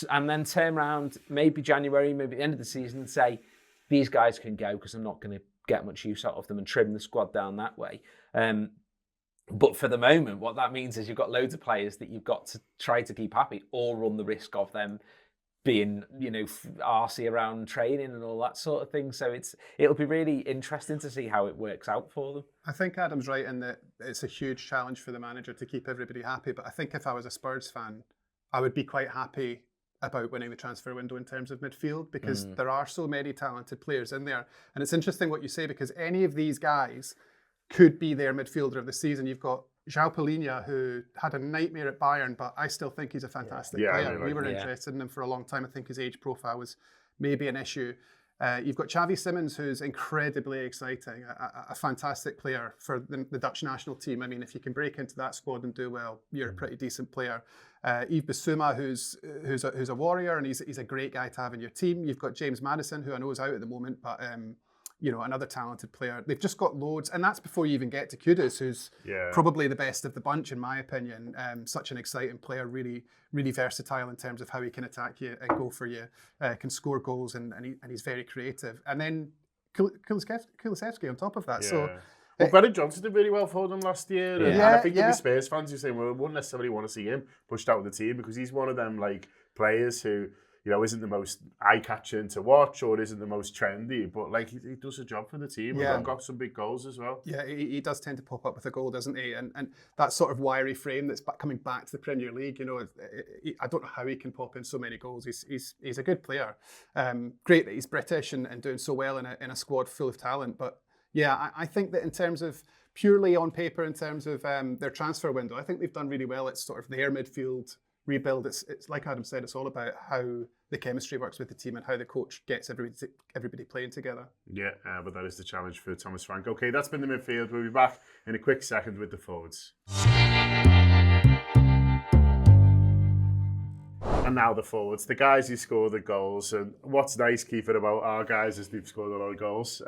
and then turn around maybe January, maybe the end of the season, and say, these guys can go because I'm not going to get much use out of them, and trim the squad down that way. But for the moment, what that means is you've got loads of players that you've got to try to keep happy, or run the risk of them being, arsey around training and all that sort of thing. So it'll be really interesting to see how it works out for them.
I think Adam's right in that it's a huge challenge for the manager to keep everybody happy. But I think if I was a Spurs fan, I would be quite happy about winning the transfer window in terms of midfield, because there are so many talented players in there. And it's interesting what you say, because any of these guys could be their midfielder of the season. You've got João Palhinha, who had a nightmare at Bayern, but I still think he's a fantastic player. We were interested in him for a long time. I think his age profile was maybe an issue. You've got Xavi Simons, who's incredibly exciting, a fantastic player for the Dutch national team. I mean, if you can break into that squad and do well, you're a pretty decent player. Yves Bissouma, who's a warrior, and he's a great guy to have in your team. You've got James Maddison, who I know is out at the moment, but another talented player. They've just got loads, and that's before you even get to Kudus, who's probably the best of the bunch, in my opinion. Such an exciting player, really, really versatile in terms of how he can attack you and go for you, can score goals, and he's very creative. And then Kulusevski on top of that. So.
Well, Brennan Johnson did really well for them last year. And I think there'll be Spurs fans who say, well, we wouldn't necessarily want to see him pushed out of the team, because he's one of them players who, isn't the most eye-catching to watch or isn't the most trendy, but he does a job for the team and got some big goals as well. Yeah,
he does tend to pop up with a goal, doesn't he? And that sort of wiry frame that's coming back to the Premier League, I don't know how he can pop in so many goals. He's a good player. Great that he's British and doing so well in a squad full of talent, but yeah, I think that in terms of purely on paper, in terms of their transfer window, I think they've done really well. It's sort of their midfield rebuild. It's like Adam said, it's all about how the chemistry works with the team and how the coach gets everybody playing together.
Yeah, but that is the challenge for Thomas Frank. Okay, that's been the midfield. We'll be back in a quick second with the forwards. And now the forwards, the guys who score the goals. And what's nice, Kiefer, about our guys is they've scored a lot of goals.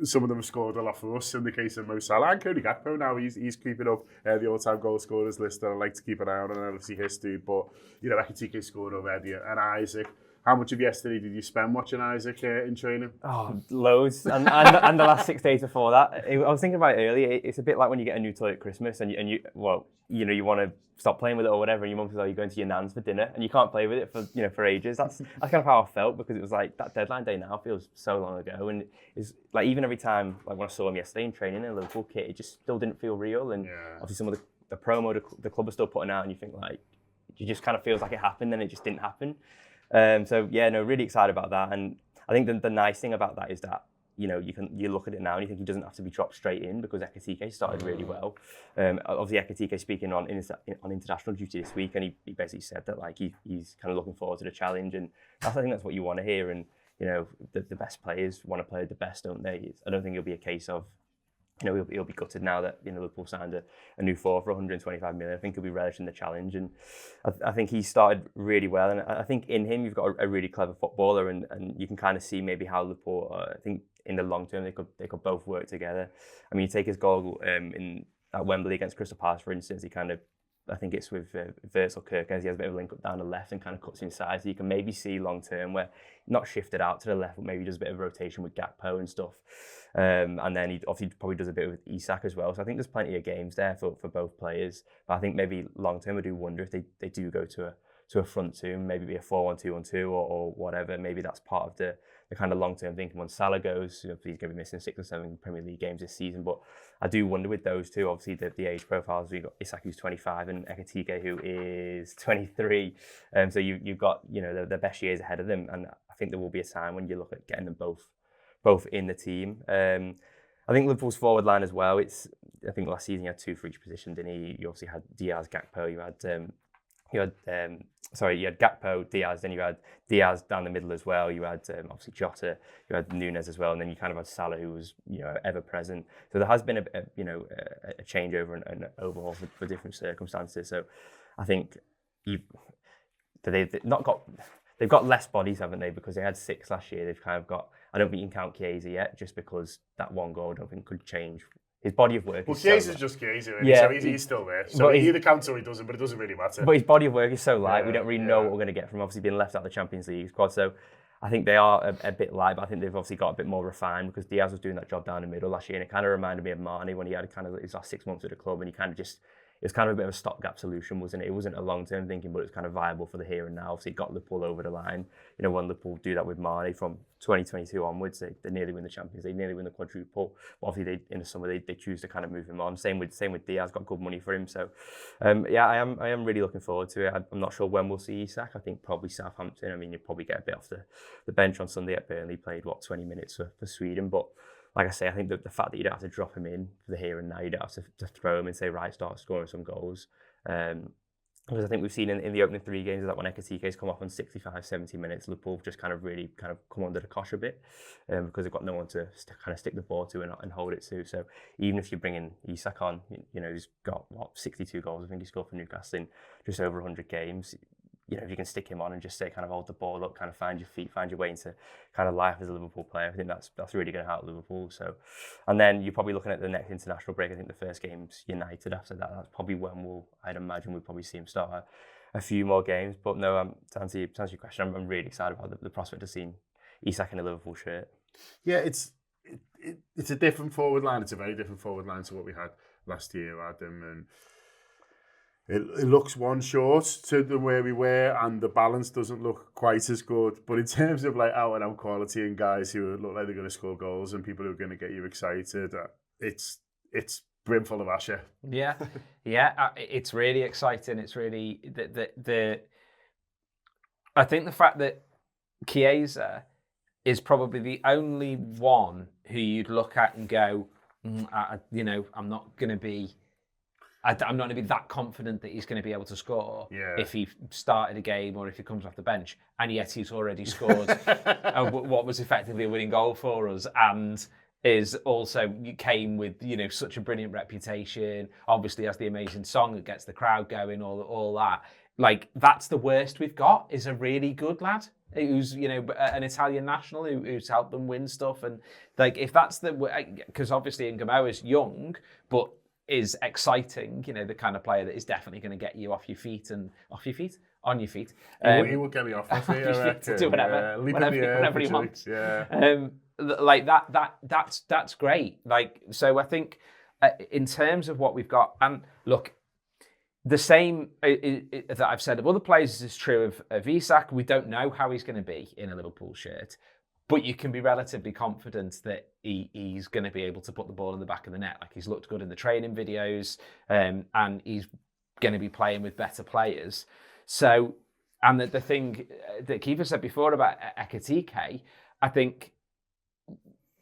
Some of them have scored a lot for us. In the case of Mo Salah and Cody Gakpo now, he's keeping up the all-time goal scorers list that I like to keep an eye on, and obviously history. But, Ekitike scored already, and Isaac. How much of yesterday did you spend watching Isaac in training?
Oh, loads. And the last 6 days before that. I was thinking about it earlier. It's a bit like when you get a new toy at Christmas and you want to stop playing with it or whatever, and your mum says, you're going to your nan's for dinner, and you can't play with it for ages. That's kind of how I felt, because it was like that deadline day now feels so long ago, and it's like even every time, like when I saw him yesterday in training in a Liverpool kit, it just still didn't feel real. And obviously some of the promo the club are still putting out, and you think like it just kind of feels like it happened, and it just didn't happen. Really excited about that. And I think the nice thing about that is that you look at it now and you think he doesn't have to be dropped straight in, because Ekitike started really well. Obviously Ekitike speaking on international duty this week, and he basically said that he's kind of looking forward to the challenge, and I think that's what you want to hear. And the best players want to play the best, don't they? I don't think it'll be a case of he'll be gutted now that Liverpool signed a new forward for 125 million. I think he'll be relishing the challenge, and I think he started really well. And I think in him you've got a really clever footballer, and you can kind of see maybe how Liverpool. I think in the long term they could both work together. I mean, you take his goal at Wembley against Crystal Palace, for instance. He kind of, I think it's with Virgil Kirkes, he has a bit of a link up down the left and kind of cuts inside. So you can maybe see long term where not shifted out to the left, but maybe does a bit of rotation with Gakpo and stuff. And then he obviously probably does a bit with Isak as well. So I think there's plenty of games there for both players. But I think maybe long term I do wonder if they do go to a front two, maybe be a 4-1-2-1-2 or whatever. Maybe that's part of the kind of long term thinking. When Salah goes, he's going to be missing 6 or 7 Premier League games this season. But I do wonder with those two, obviously the age profiles. We've got Isak, who's 25, and Ekitike, who is 23. So you've got the best years ahead of them, and I think there will be a time when you look at getting them both in the team. I think Liverpool's forward line as well. I think last season he had 2 for each position, didn't he? You obviously had Diaz, Gakpo. You had Gakpo, Diaz, then you had Diaz down the middle as well. You had obviously Jota, you had Nunes as well, and then you kind of had Salah, who was ever present. So there has been a changeover and an overhaul for different circumstances. So I think they've got less bodies, haven't they? Because they had 6 last year. They've kind of got. I don't think you can count Chiesa yet, just because that one goal I don't think could change. His body of work.
Well, Chiesa's just Chiesa, so he's still there. So he either counts or he doesn't, but it doesn't really matter.
But his body of work is so light, we don't really know what we're going to get from obviously being left out of the Champions League squad. So I think they are a bit light, but I think they've obviously got a bit more refined, because Diaz was doing that job down the middle last year, and it kind of reminded me of Marnie when he had kind of his last 6 months at the club, and he kind of just it was kind of a bit of a stopgap solution, wasn't it? It wasn't a long-term thinking, but it was kind of viable for the here and now. Obviously, it got Liverpool over the line. You know, when Liverpool do that with Marnie from 2022 onwards, they nearly win the Champions League, they nearly win the quadruple. But obviously, in the summer, they choose to kind of move him on. Same with Diaz, got good money for him. So, yeah, I am really looking forward to it. I'm not sure when we'll see Isak. I think probably Southampton. I mean, you'll probably get a bit off the bench on Sunday at Burnley, played, 20 minutes for Sweden. But like I say, I think the fact that you don't have to drop him in for the here and now, you don't have to throw him and say, right, start scoring some goals. Because I think we've seen in the opening 3 games that when Ekitike's come off on 65, 70 minutes, Liverpool just kind of really come under the cosh a bit because they've got no one to kind of stick the ball to and hold it to. So even if you're bringing Isak on, you know, he's got, 62 goals, I think he scored for Newcastle in just over 100 games. You know, if you can stick him on and just say kind of hold the ball up, kind of find your feet, find your way into kind of life as a Liverpool player, I think that's really going to help Liverpool. So, and then you're probably looking at the next international break. I think the first game's United. After that, that's probably when I'd imagine we'll probably see him start a few more games. But no, to answer your question, I'm really excited about the prospect of seeing Isak in a Liverpool shirt.
Yeah, it's a different forward line. It's a very different forward line to what we had last year, Adam, and it looks one short to where we were, and the balance doesn't look quite as good. But in terms of like out and out quality and guys who look like they're going to score goals and people who are going to get you excited, it's brimful of Asher.
Yeah, it's really exciting. It's really I think the fact that Chiesa is probably the only one who you'd look at and go, I'm not going to be that confident that he's going to be able to score if he started a game or if he comes off the bench. And yet he's already scored what was effectively a winning goal for us, and is also came with such a brilliant reputation. Obviously has the amazing song that gets the crowd going, all that. Like, that's the worst we've got, is a really good lad who's an Italian national who's helped them win stuff. And like, if that's because obviously Ngamo is young, but is exciting, the kind of player that is definitely going to get you on your feet.
He will get me off my feet, I reckon.
Do whatever he wants.
Yeah.
Like that's great. Like, so I think in terms of what we've got, and look, the same that I've said of other players is true of Isak. We don't know how he's going to be in a Liverpool shirt, but you can be relatively confident that he's going to be able to put the ball in the back of the net. Like, he's looked good in the training videos, and he's going to be playing with better players. So, and the thing that Kiefer said before about Ekitike, I think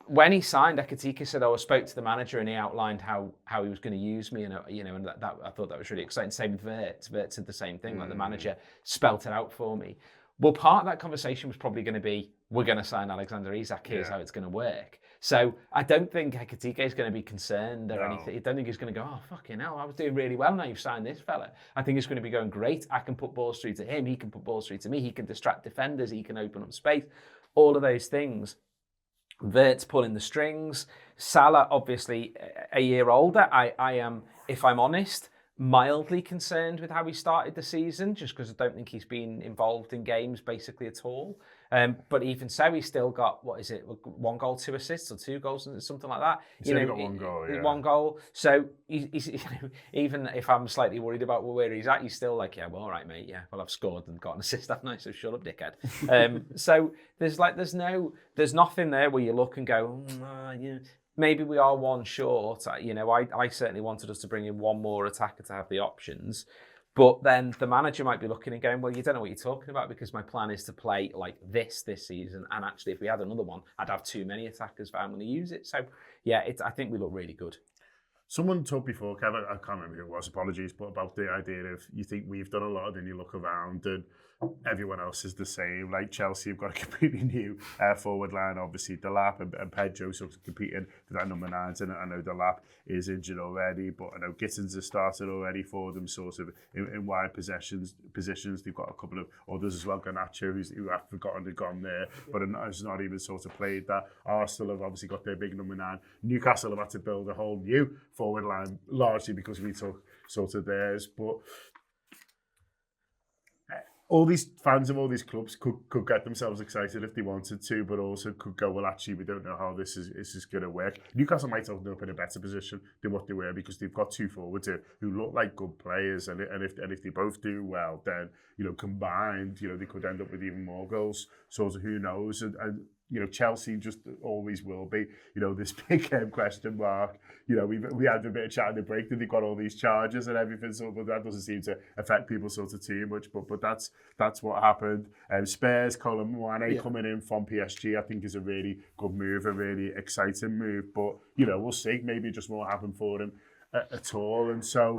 when he signed, Ekitike said, I spoke to the manager and he outlined how he was going to use me, and and that I thought that was really exciting. Same with Vert. Vert said the same thing. Like, the manager spelt it out for me. Well, part of that conversation was probably going to be, we're going to sign Alexander Isak, here's how it's going to work. So I don't think Ekitike is going to be concerned or anything. I don't think he's going to go, oh, fucking hell, I was doing really well, now you've signed this fella. I think he's going to be going, great, I can put balls through to him, he can put balls through to me, he can distract defenders, he can open up space, all of those things. Vert's pulling the strings. Salah, obviously, a year older. I am, if I'm honest, mildly concerned with how he started the season, just because I don't think he's been involved in games basically at all. But even so, he's still got, 1 goal, 2 assists, or 2 goals, something like that.
He's only got 1 goal, yeah.
1 goal. So he's, even if I'm slightly worried about where he's at, he's still like, yeah, well, all right, mate, yeah, well, I've scored and got an assist, haven't I? So shut up, dickhead. So there's nothing there where you look and go, maybe we are 1 short. I certainly wanted us to bring in 1 more attacker to have the options. But then the manager might be looking and going, well, you don't know what you're talking about, because my plan is to play like this season. And actually, if we had another one, I'd have too many attackers for how I'm going to use it. So, yeah, I think we look really good.
Someone talked before, Kevin, I can't remember who it was, apologies, but about the idea of, you think we've done a lot, and you look around and everyone else is the same. Like Chelsea have got a completely new forward line, obviously Delap and Pedro sort of competing for that number 9. And I know Delap is injured already, but I know Gibbons has started already for them, sort of in wide positions. They've got a couple of others as well, Garnacho, who I've forgotten had gone there, but has not even sort of played that. Arsenal have obviously got their big number 9. Newcastle have had to build a whole new forward line, largely because we took sort of theirs, but all these fans of all these clubs could get themselves excited if they wanted to, but also could go, well, actually, we don't know how this is going to work. Newcastle might end up in a better position than what they were because they've got 2 forwards who look like good players, and if they both do well, then combined, they could end up with even more goals. So who knows? And Chelsea just always will be, this big question mark. We had a bit of chat in the break that they got all these charges and everything, so but that doesn't seem to affect people sort of too much. But that's what happened. Spurs, Colin Mwane coming in from PSG, I think is a really good move, a really exciting move. But we'll see. Maybe it just won't happen for him at all. And so.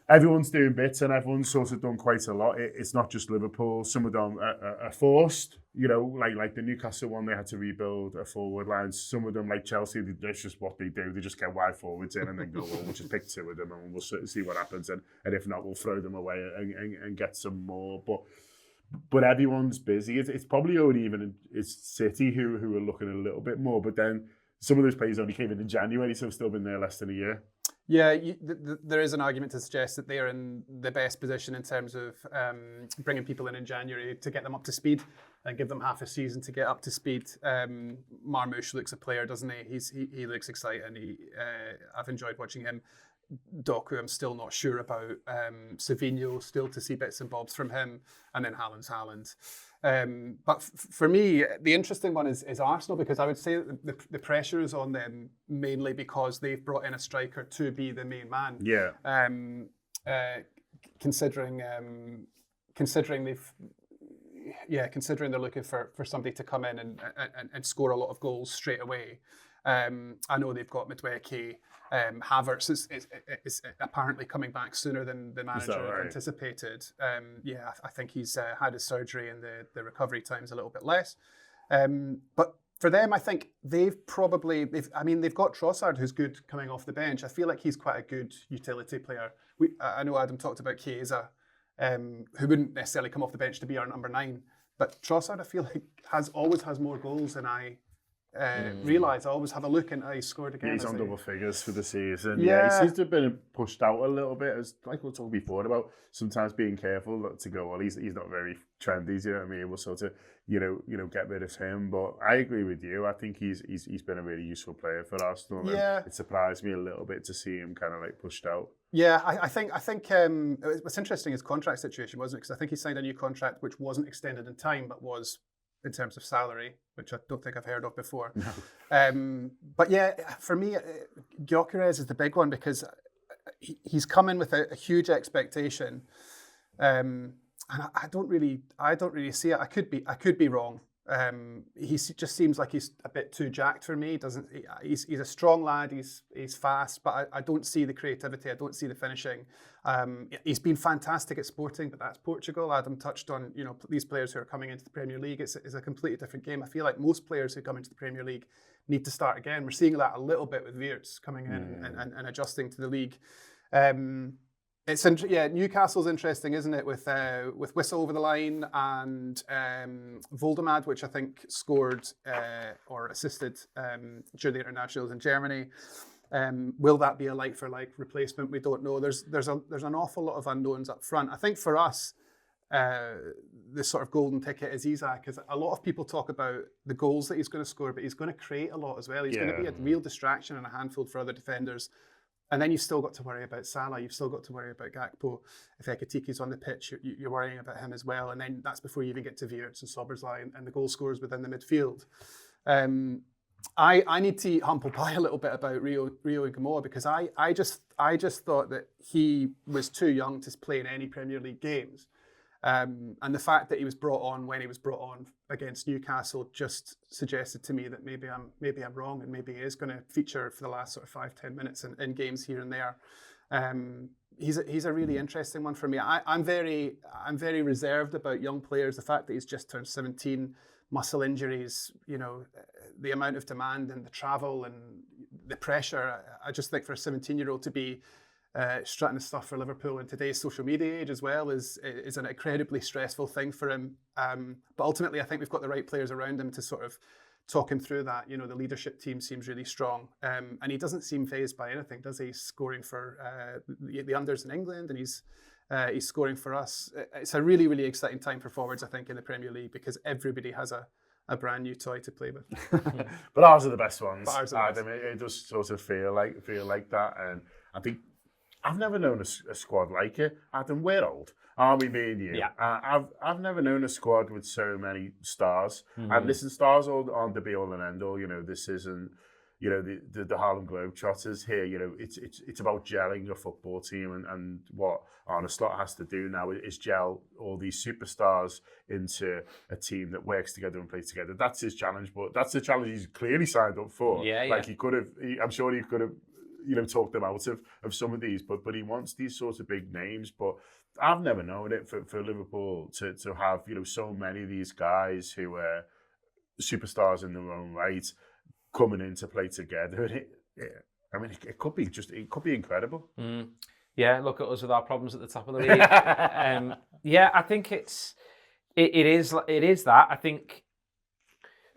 Everyone's doing bits and everyone's sort of done quite a lot. It's not just Liverpool. Some of them are forced, like the Newcastle one, they had to rebuild a forward line. Some of them, like Chelsea, that's just what they do. They just get wide forwards in and then go, well, we'll just pick 2 of them and we'll see what happens. And if not, we'll throw them away and get some more. But everyone's busy. It's probably only it's City who are looking a little bit more. But then some of those players only came in January, so have still been there less than a year.
Yeah, there is an argument to suggest that they are in the best position in terms of bringing people in January to get them up to speed and give them half a season to get up to speed. Marmoush looks a player, doesn't he? He looks exciting. I've enjoyed watching him. Doku, I'm still not sure about. Savinho, still to see bits and bobs from him. And then Haaland's Haaland. But for me, the interesting one is Arsenal, because I would say that the pressure is on them mainly because they've brought in a striker to be the main man.
Yeah.
Considering they're looking for somebody to come in and score a lot of goals straight away. I know they've got Midweek. Havertz is apparently coming back sooner than the manager anticipated. I think he's had his surgery and the recovery time's a little bit less. But for them, I think they've got Trossard, who's good coming off the bench. I feel like he's quite a good utility player. I know Adam talked about Chiesa, who wouldn't necessarily come off the bench to be our number 9, but Trossard, I feel like always has more goals than I realise. I always have a look and he scored again.
Yeah, he's on double figures for the season. Yeah, he seems to have been pushed out a little bit, as like we talked before about sometimes being careful not to go, well, he's not very trendy, you know what I mean? We'll sort of, get rid of him. But I agree with you. I think he's been a really useful player for Arsenal.
Yeah.
And it surprised me a little bit to see him kind of like pushed out.
Yeah, I think what's interesting is contract situation, wasn't it? Because I think he signed a new contract which wasn't extended in time, but was in terms of salary, which I don't think I've heard of before. No. But yeah, for me, Gyökeres is the big one because he's come in with a huge expectation, and I don't really see it. I could be wrong. He just seems like he's a bit too jacked for me. He's a strong lad. He's fast, but I don't see the creativity. I don't see the finishing. He's been fantastic at Sporting, but that's Portugal. Adam touched on these players who are coming into the Premier League. It's a completely different game. I feel like most players who come into the Premier League need to start again. We're seeing that a little bit with Wirtz coming in and adjusting to the league. Newcastle's interesting, isn't it? With Whistle over the line and Voldemad, which I think scored or assisted during the internationals in Germany. Will that be a like-for-like replacement? We don't know. There's an awful lot of unknowns up front. I think for us, the sort of golden ticket is Isak, because a lot of people talk about the goals that he's going to score, but he's going to create a lot as well. He's going to be a real distraction and a handful for other defenders. And then you've still got to worry about Salah. You've still got to worry about Gakpo. If Ekitiki's on the pitch, you're worrying about him as well. And then that's before you even get to Wirtz and Sobersly and the goal scorers within the midfield. I need to eat humble pie a little bit about Rio Gamoa, because I just thought that he was too young to play in any Premier League games. And the fact that he was brought on when he was brought on against Newcastle just suggested to me that maybe I'm wrong, and maybe he is going to feature for the last sort of 5-10 minutes in games here and there. He's a really interesting one for me. I'm very reserved about young players. The fact that he's just turned 17, muscle injuries, the amount of demand and the travel and the pressure. I just think for a 17-year-old to be strutting the stuff for Liverpool in today's social media age as well is an incredibly stressful thing for him. But ultimately, I think we've got the right players around him to sort of talk him through that. The leadership team seems really strong, and he doesn't seem fazed by anything, does he? He's scoring for the unders in England, and he's He's scoring for us. It's a really, really exciting time for forwards, I think, in the Premier League because everybody has a brand new toy to play with.
But ours are the best ones.
Ours are the
Adam, it does sort of feel like that, and I think I've never known a squad like it. Adam, we're old. Are we, me and you?
Yeah.
I've never known a squad with so many stars. And listen, stars aren't the be all and end all. You know, this isn't, you know, the Harlem Globetrotters here. You know, it's about gelling a football team, and what Arne Slot has to do now is gel all these superstars into a team that works together and plays together. That's his challenge, but that's the challenge he's clearly signed up for. Like he could have, I'm sure he could have, you know, talked them out of some of these, but he wants these sorts of big names. But I've never known it for Liverpool to have, you know, so many of these guys who are superstars in their own right coming in to play together. And it could be incredible.
Yeah, look at us with our problems at the top of the league. Yeah, I think it is that. I think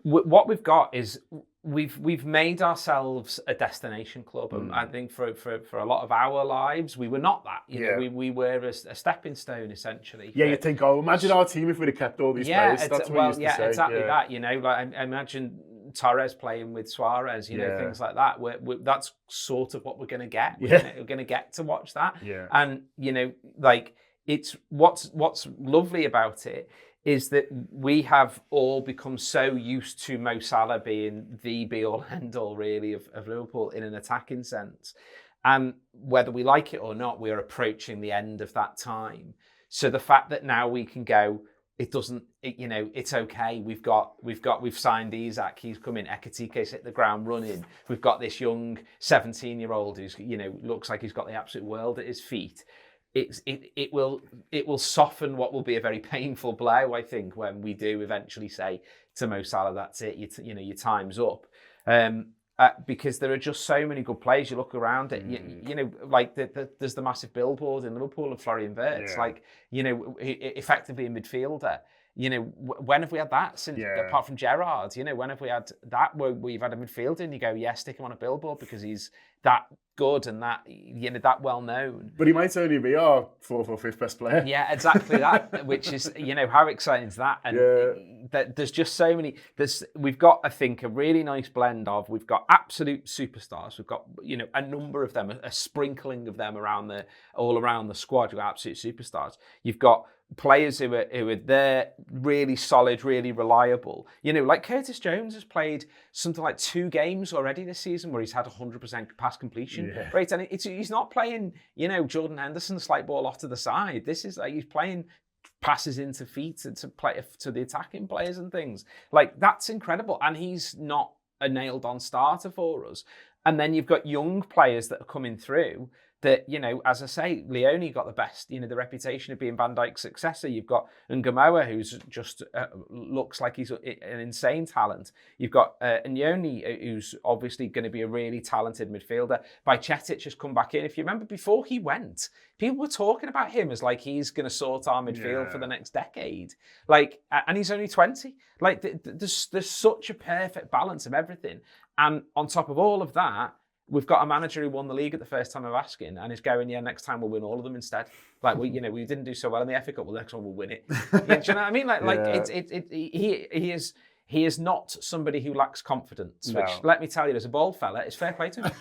what we've got is we've made ourselves a destination club, and I think for a lot of our lives we were not that. You know, we were a stepping stone essentially.
Yeah, you think, oh, imagine our team if we'd have kept all these players. That's what we used to say.
Exactly that. You know, like I imagine Torres playing with Suarez, you know, things like that. That's sort of what we're going to get. We're going to get to watch that.
Yeah.
And, you know, like it's what's lovely about it is that we have all become so used to Mo Salah being the be-all, end-all, really, of Liverpool in an attacking sense. And whether we like it or not, we're approaching the end of that time. So the fact that now we can go, you know, it's okay. We've signed Isak. He's coming. Ekitike's hit the ground running. We've got this young 17-year-old who's, you know, looks like he's got the absolute world at his feet. It will soften what will be a very painful blow, I think, when we do eventually say to Mo Salah, that's it. You know, your time's up. Because there are just so many good players. You look around it, you know, like there's the massive billboard in Liverpool of Florian Wirtz, like, you know, effectively a midfielder. You know, when have we had that since, apart from Gerrard? You know, when have we had that where we've had a midfielder and you go, stick him on a billboard because he's that good and that, you know, that well known.
But he might only be our fourth or fifth best player.
Yeah, exactly that. Which is, you know, how exciting is that? And there's just so many. We've got, I think, a really nice blend of. We've got absolute superstars. We've got, you know, a number of them, a sprinkling of them all around the squad. You've got absolute superstars. You've got players who are there, really solid, really reliable. You know, like Curtis Jones has played something like 2 games already this season where he's had 100% pass completion rate, and he's not playing, you know, Jordan Henderson slight ball off to the side. This is like he's playing passes into feet and to the attacking players and things. Like, that's incredible, and he's not a nailed-on starter for us. And then you've got young players that are coming through that, you know, as I say, Leone got the best, you know, the reputation of being Van Dijk's successor. You've got Ngamoa, who's just looks like he's an insane talent. You've got Nyoni, who's obviously going to be a really talented midfielder. Bajcetic has come back in. If you remember, before he went, people were talking about him as like he's going to sort our midfield for the next decade. Like, and he's only 20. Like, there's such a perfect balance of everything. And on top of all of that, we've got a manager who won the league at the first time of asking and is going, next time we'll win all of them instead. Like, we didn't do so well in the FA Cup, well, next one we'll win it. Do you know what I mean? He is not somebody who lacks confidence, which, let me tell you, as a bold fella, it's fair play to him.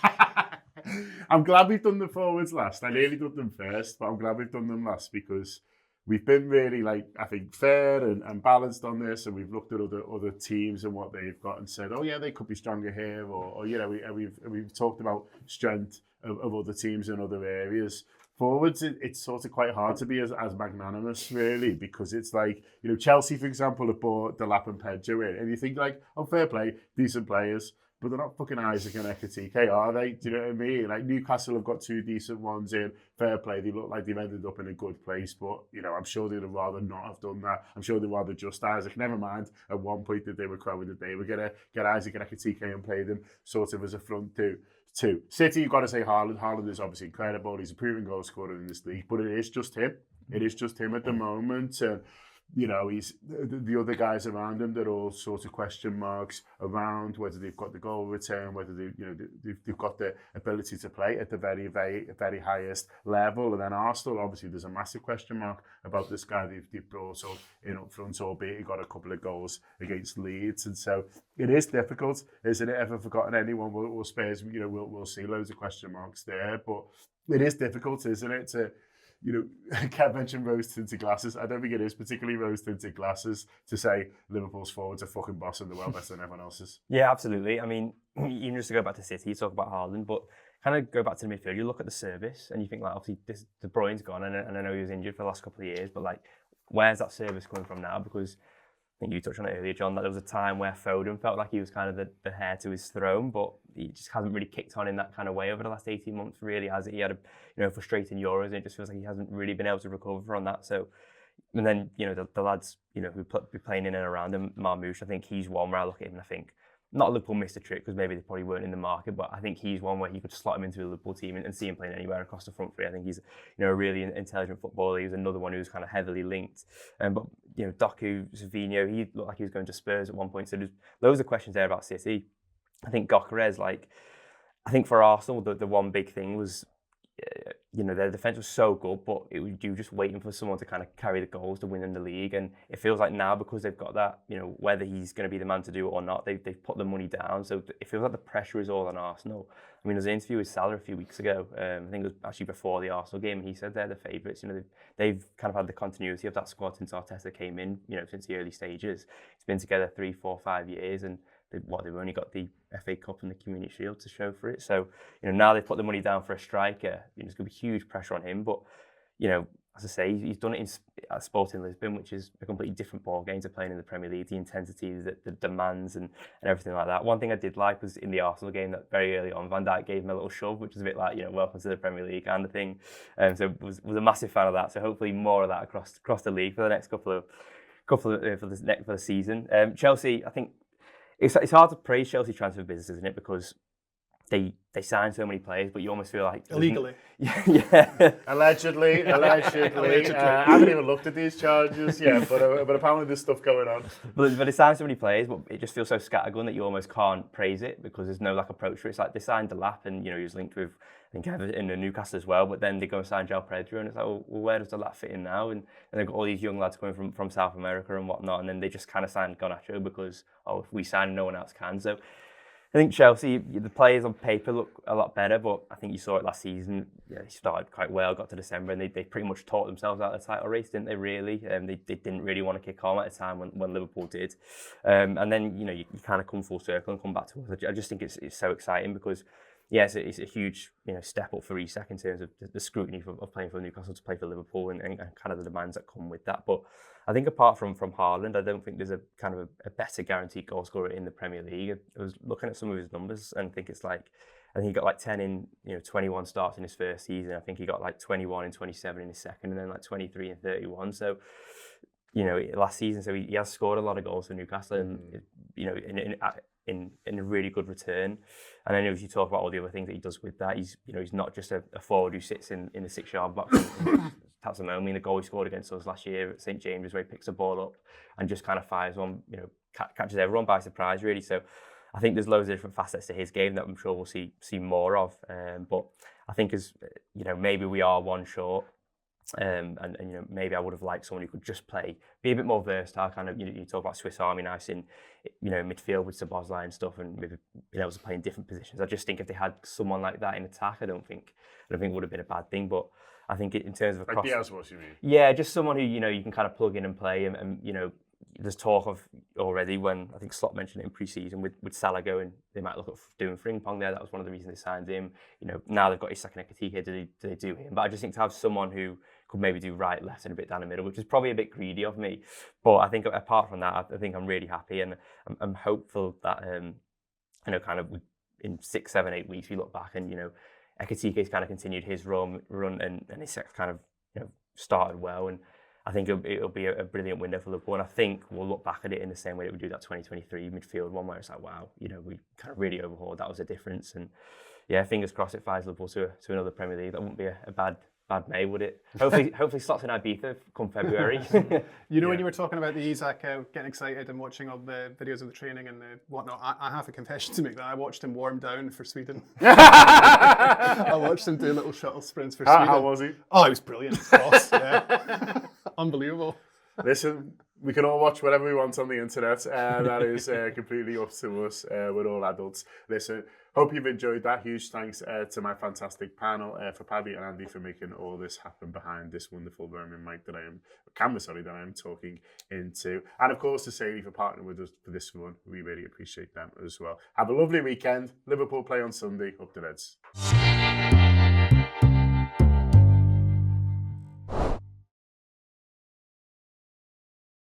I'm glad we've done the forwards last. I nearly did them first, but I'm glad we've done them last because we've been really, like, I think, fair and balanced on this, and we've looked at other teams and what they've got and said, oh yeah, they could be stronger here, or you know, we've talked about strength of other teams in other areas. Forwards, it's sort of quite hard to be as magnanimous, really, because it's like, you know, Chelsea, for example, have bought Delap and Pedro in, and you think, like, oh, fair play, decent players, but they're not fucking Isaac and Ekitike, are they? Do you know what I mean? Like, Newcastle have got 2 decent ones in. Fair play. They look like they've ended up in a good place, but, you know, I'm sure they'd have rather not have done that. I'm sure they'd rather just Isaac. Never mind, at one point that they were crowing that they were going to get Isaac and Ekitike and play them sort of as a front two. City, you've got to say Haaland. Haaland is obviously incredible. He's a proven goal scorer in this league, but it is just him. It is just him at the moment. And you know, he's the other guys around him. They're all sort of question marks around whether they've got the goal return, whether they've got the ability to play at the very, very, very highest level. And then Arsenal, obviously, there's a massive question mark about this guy they've brought in up front, albeit he got a couple of goals against Leeds. And so it is difficult, isn't it? If I've forgotten anyone, we'll Spurs, we'll see loads of question marks there. But it is difficult, isn't it, to Kev mentioned rose-tinted glasses. I don't think it is particularly rose-tinted glasses to say Liverpool's forwards are fucking bossing the world better than everyone else's.
Yeah, absolutely. I mean, even just to go back to City, you talk about Haaland, but kind of go back to the midfield, you look at the service and you think, like, obviously, De Bruyne's gone, and I know he was injured for the last couple of years, but, like, where's that service coming from now? Because I think you touched on it earlier, John, that there was a time where Foden felt like he was kind of the heir to his throne, but he just hasn't really kicked on in that kind of way over the last 18 months, really, has it? He had a frustrating Euros, and it just feels like he hasn't really been able to recover from that. So, and then, the lads, who be playing in and around him, Marmoush, I think he's one where I look at him and I think, not Liverpool missed a trick because maybe they probably weren't in the market, but I think he's one where you could slot him into a Liverpool team and see him playing anywhere across the front three. I think he's a really intelligent footballer. He was another one who was kind of heavily linked. But Doku, Savinho, he looked like he was going to Spurs at one point. So there's loads of questions there about City. I think Gyökeres, I think for Arsenal, the one big thing was, their defence was so good, but you were just waiting for someone to kind of carry the goals to win in the league. And it feels like now, because they've got that, whether he's going to be the man to do it or not, they've put the money down. So it feels like the pressure is all on Arsenal. I mean, there was an interview with Salah a few weeks ago. I think it was actually before the Arsenal game, and he said they're the favourites. They've kind of had the continuity of that squad since Arteta came in, since the early stages. It's been together 3, 4, 5 years, and they've only got the FA Cup and the Community Shield to show for it. So, now they've put the money down for a striker. There's going to be huge pressure on him. But, as I say, he's done it at Sporting Lisbon, which is a completely different ball game to playing in the Premier League. The intensity, the demands, and everything like that. One thing I did like was in the Arsenal game that very early on, Van Dijk gave him a little shove, which was a bit like, welcome to the Premier League kind of thing. So was a massive fan of that. So hopefully more of that across the league for the next couple of for the season. Chelsea, I think. It's hard to praise Chelsea transfer business, isn't it? Because they sign so many players, but you almost feel like
illegally.
Yeah. Allegedly. I haven't even looked at these charges yet, but apparently there's stuff going on.
But they sign so many players, but it just feels so scattergun that you almost can't praise it because there's no approach for it. It's like they signed Delap, and he was linked with I think Everton and Newcastle as well, but then they go and sign João Pedro, and it's like, well, where does Delap fit in now? And they've got all these young lads coming from South America and whatnot, and then they just kind of signed Garnacho because if we sign, no one else can. So I think Chelsea, the players on paper look a lot better, but I think you saw it last season. Yeah, they started quite well, got to December, and they pretty much taught themselves out of the title race, didn't they? Really, they didn't really want to kick on at a time when Liverpool did, and then you kind of come full circle and come back to us. I just think it's so exciting because. Yes, it's a huge step up for Isak in terms of the scrutiny of playing for Newcastle to play for Liverpool and kind of the demands that come with that. But I think apart from Haaland, I don't think there's a kind of a better guaranteed goal scorer in the Premier League. I was looking at some of his numbers and I think he got 10 in 21 starts in his first season. I think he got 21 and 27 in his second, and then 23 and 31. So last season, so he has scored a lot of goals for Newcastle, and in a really good return. And I know if you talk about all the other things that he does with that, he's not just a forward who sits in the 6-yard box and taps them home. I mean, the goal he scored against us last year at St James's, where he picks the ball up and just kind of fires one, catches everyone by surprise, really. So I think there's loads of different facets to his game that I'm sure we'll see more of. But I think as maybe we are one short. And maybe I would have liked someone who could just be a bit more versatile. Kind of, you talk about Swiss Army knives in, midfield with Szoboszlai and stuff, and maybe able to play in different positions. I just think if they had someone like that in attack, I don't think it would have been a bad thing. But I think in terms of across,
Diaz, what you mean?
Yeah, just someone who you can kind of plug in and play, and there's talk of already when I think Slot mentioned it in pre-season with Salah going, they might look at doing Frimpong there. That was one of the reasons they signed him. Now they've got Isak and Ekitike, do they do him? But I just think to have someone who could maybe do right, left, and a bit down the middle, which is probably a bit greedy of me. But I think apart from that, I think I'm really happy, and I'm hopeful that kind of in 6, 7, 8 weeks we look back and Ekitike's kind of continued his run and Isak's kind of started well, and I think it'll be a brilliant window for Liverpool, and I think we'll look back at it in the same way that we do that 2023 midfield one, where it's like, wow, we kind of really overhauled. That was a difference, and yeah, fingers crossed it fires Liverpool to another Premier League. That wouldn't be a bad bad May, would it? Hopefully slots in Ibiza come February.
You know, when you were talking about the Isak getting excited and watching all the videos of the training and the whatnot, I have a confession to make that I watched him warm down for Sweden. I watched him do little shuttle sprints for Sweden.
How was he?
Oh, he was brilliant. Cross, yeah. Unbelievable.
Listen, we can all watch whatever we want on the internet. That is completely up to us. We're all adults. Listen, hope you've enjoyed that. Huge thanks to my fantastic panel, for Paddy and Andy for making all this happen behind this wonderful Roman mic that I am talking into. And of course to Sadie for partnering with us for this one. We really appreciate them as well. Have a lovely weekend. Liverpool play on Sunday. Up the Reds.